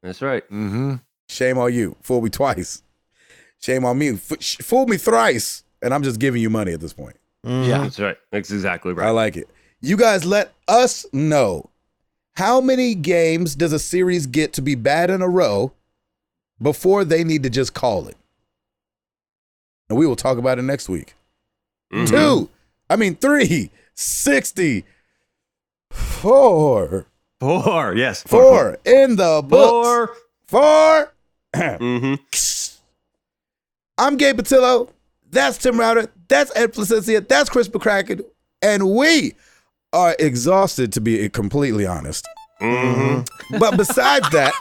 That's right. Mm-hmm. Shame on you. Fool me twice. Shame on me. Fool me thrice. And I'm just giving you money at this point. Mm-hmm. Yeah, that's right. That's exactly right. I like it. You guys let us know, how many games does a series get to be bad in a row before they need to just call it? And we will talk about it next week. 3, 60, 4. 4, yes. 4 in the books. 4. I'm Gabe Patillo. That's Tim Router. That's Ed Placencia. That's Chris McCracken. And we are exhausted, to be completely honest. But besides that,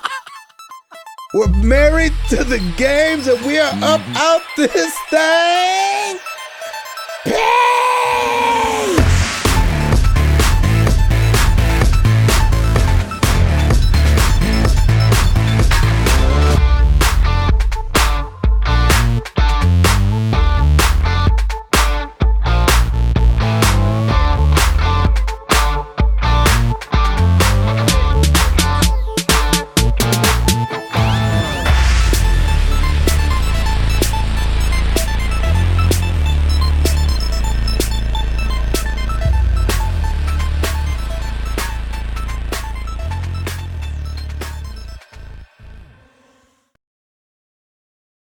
we're married to the games and we are up out this thing.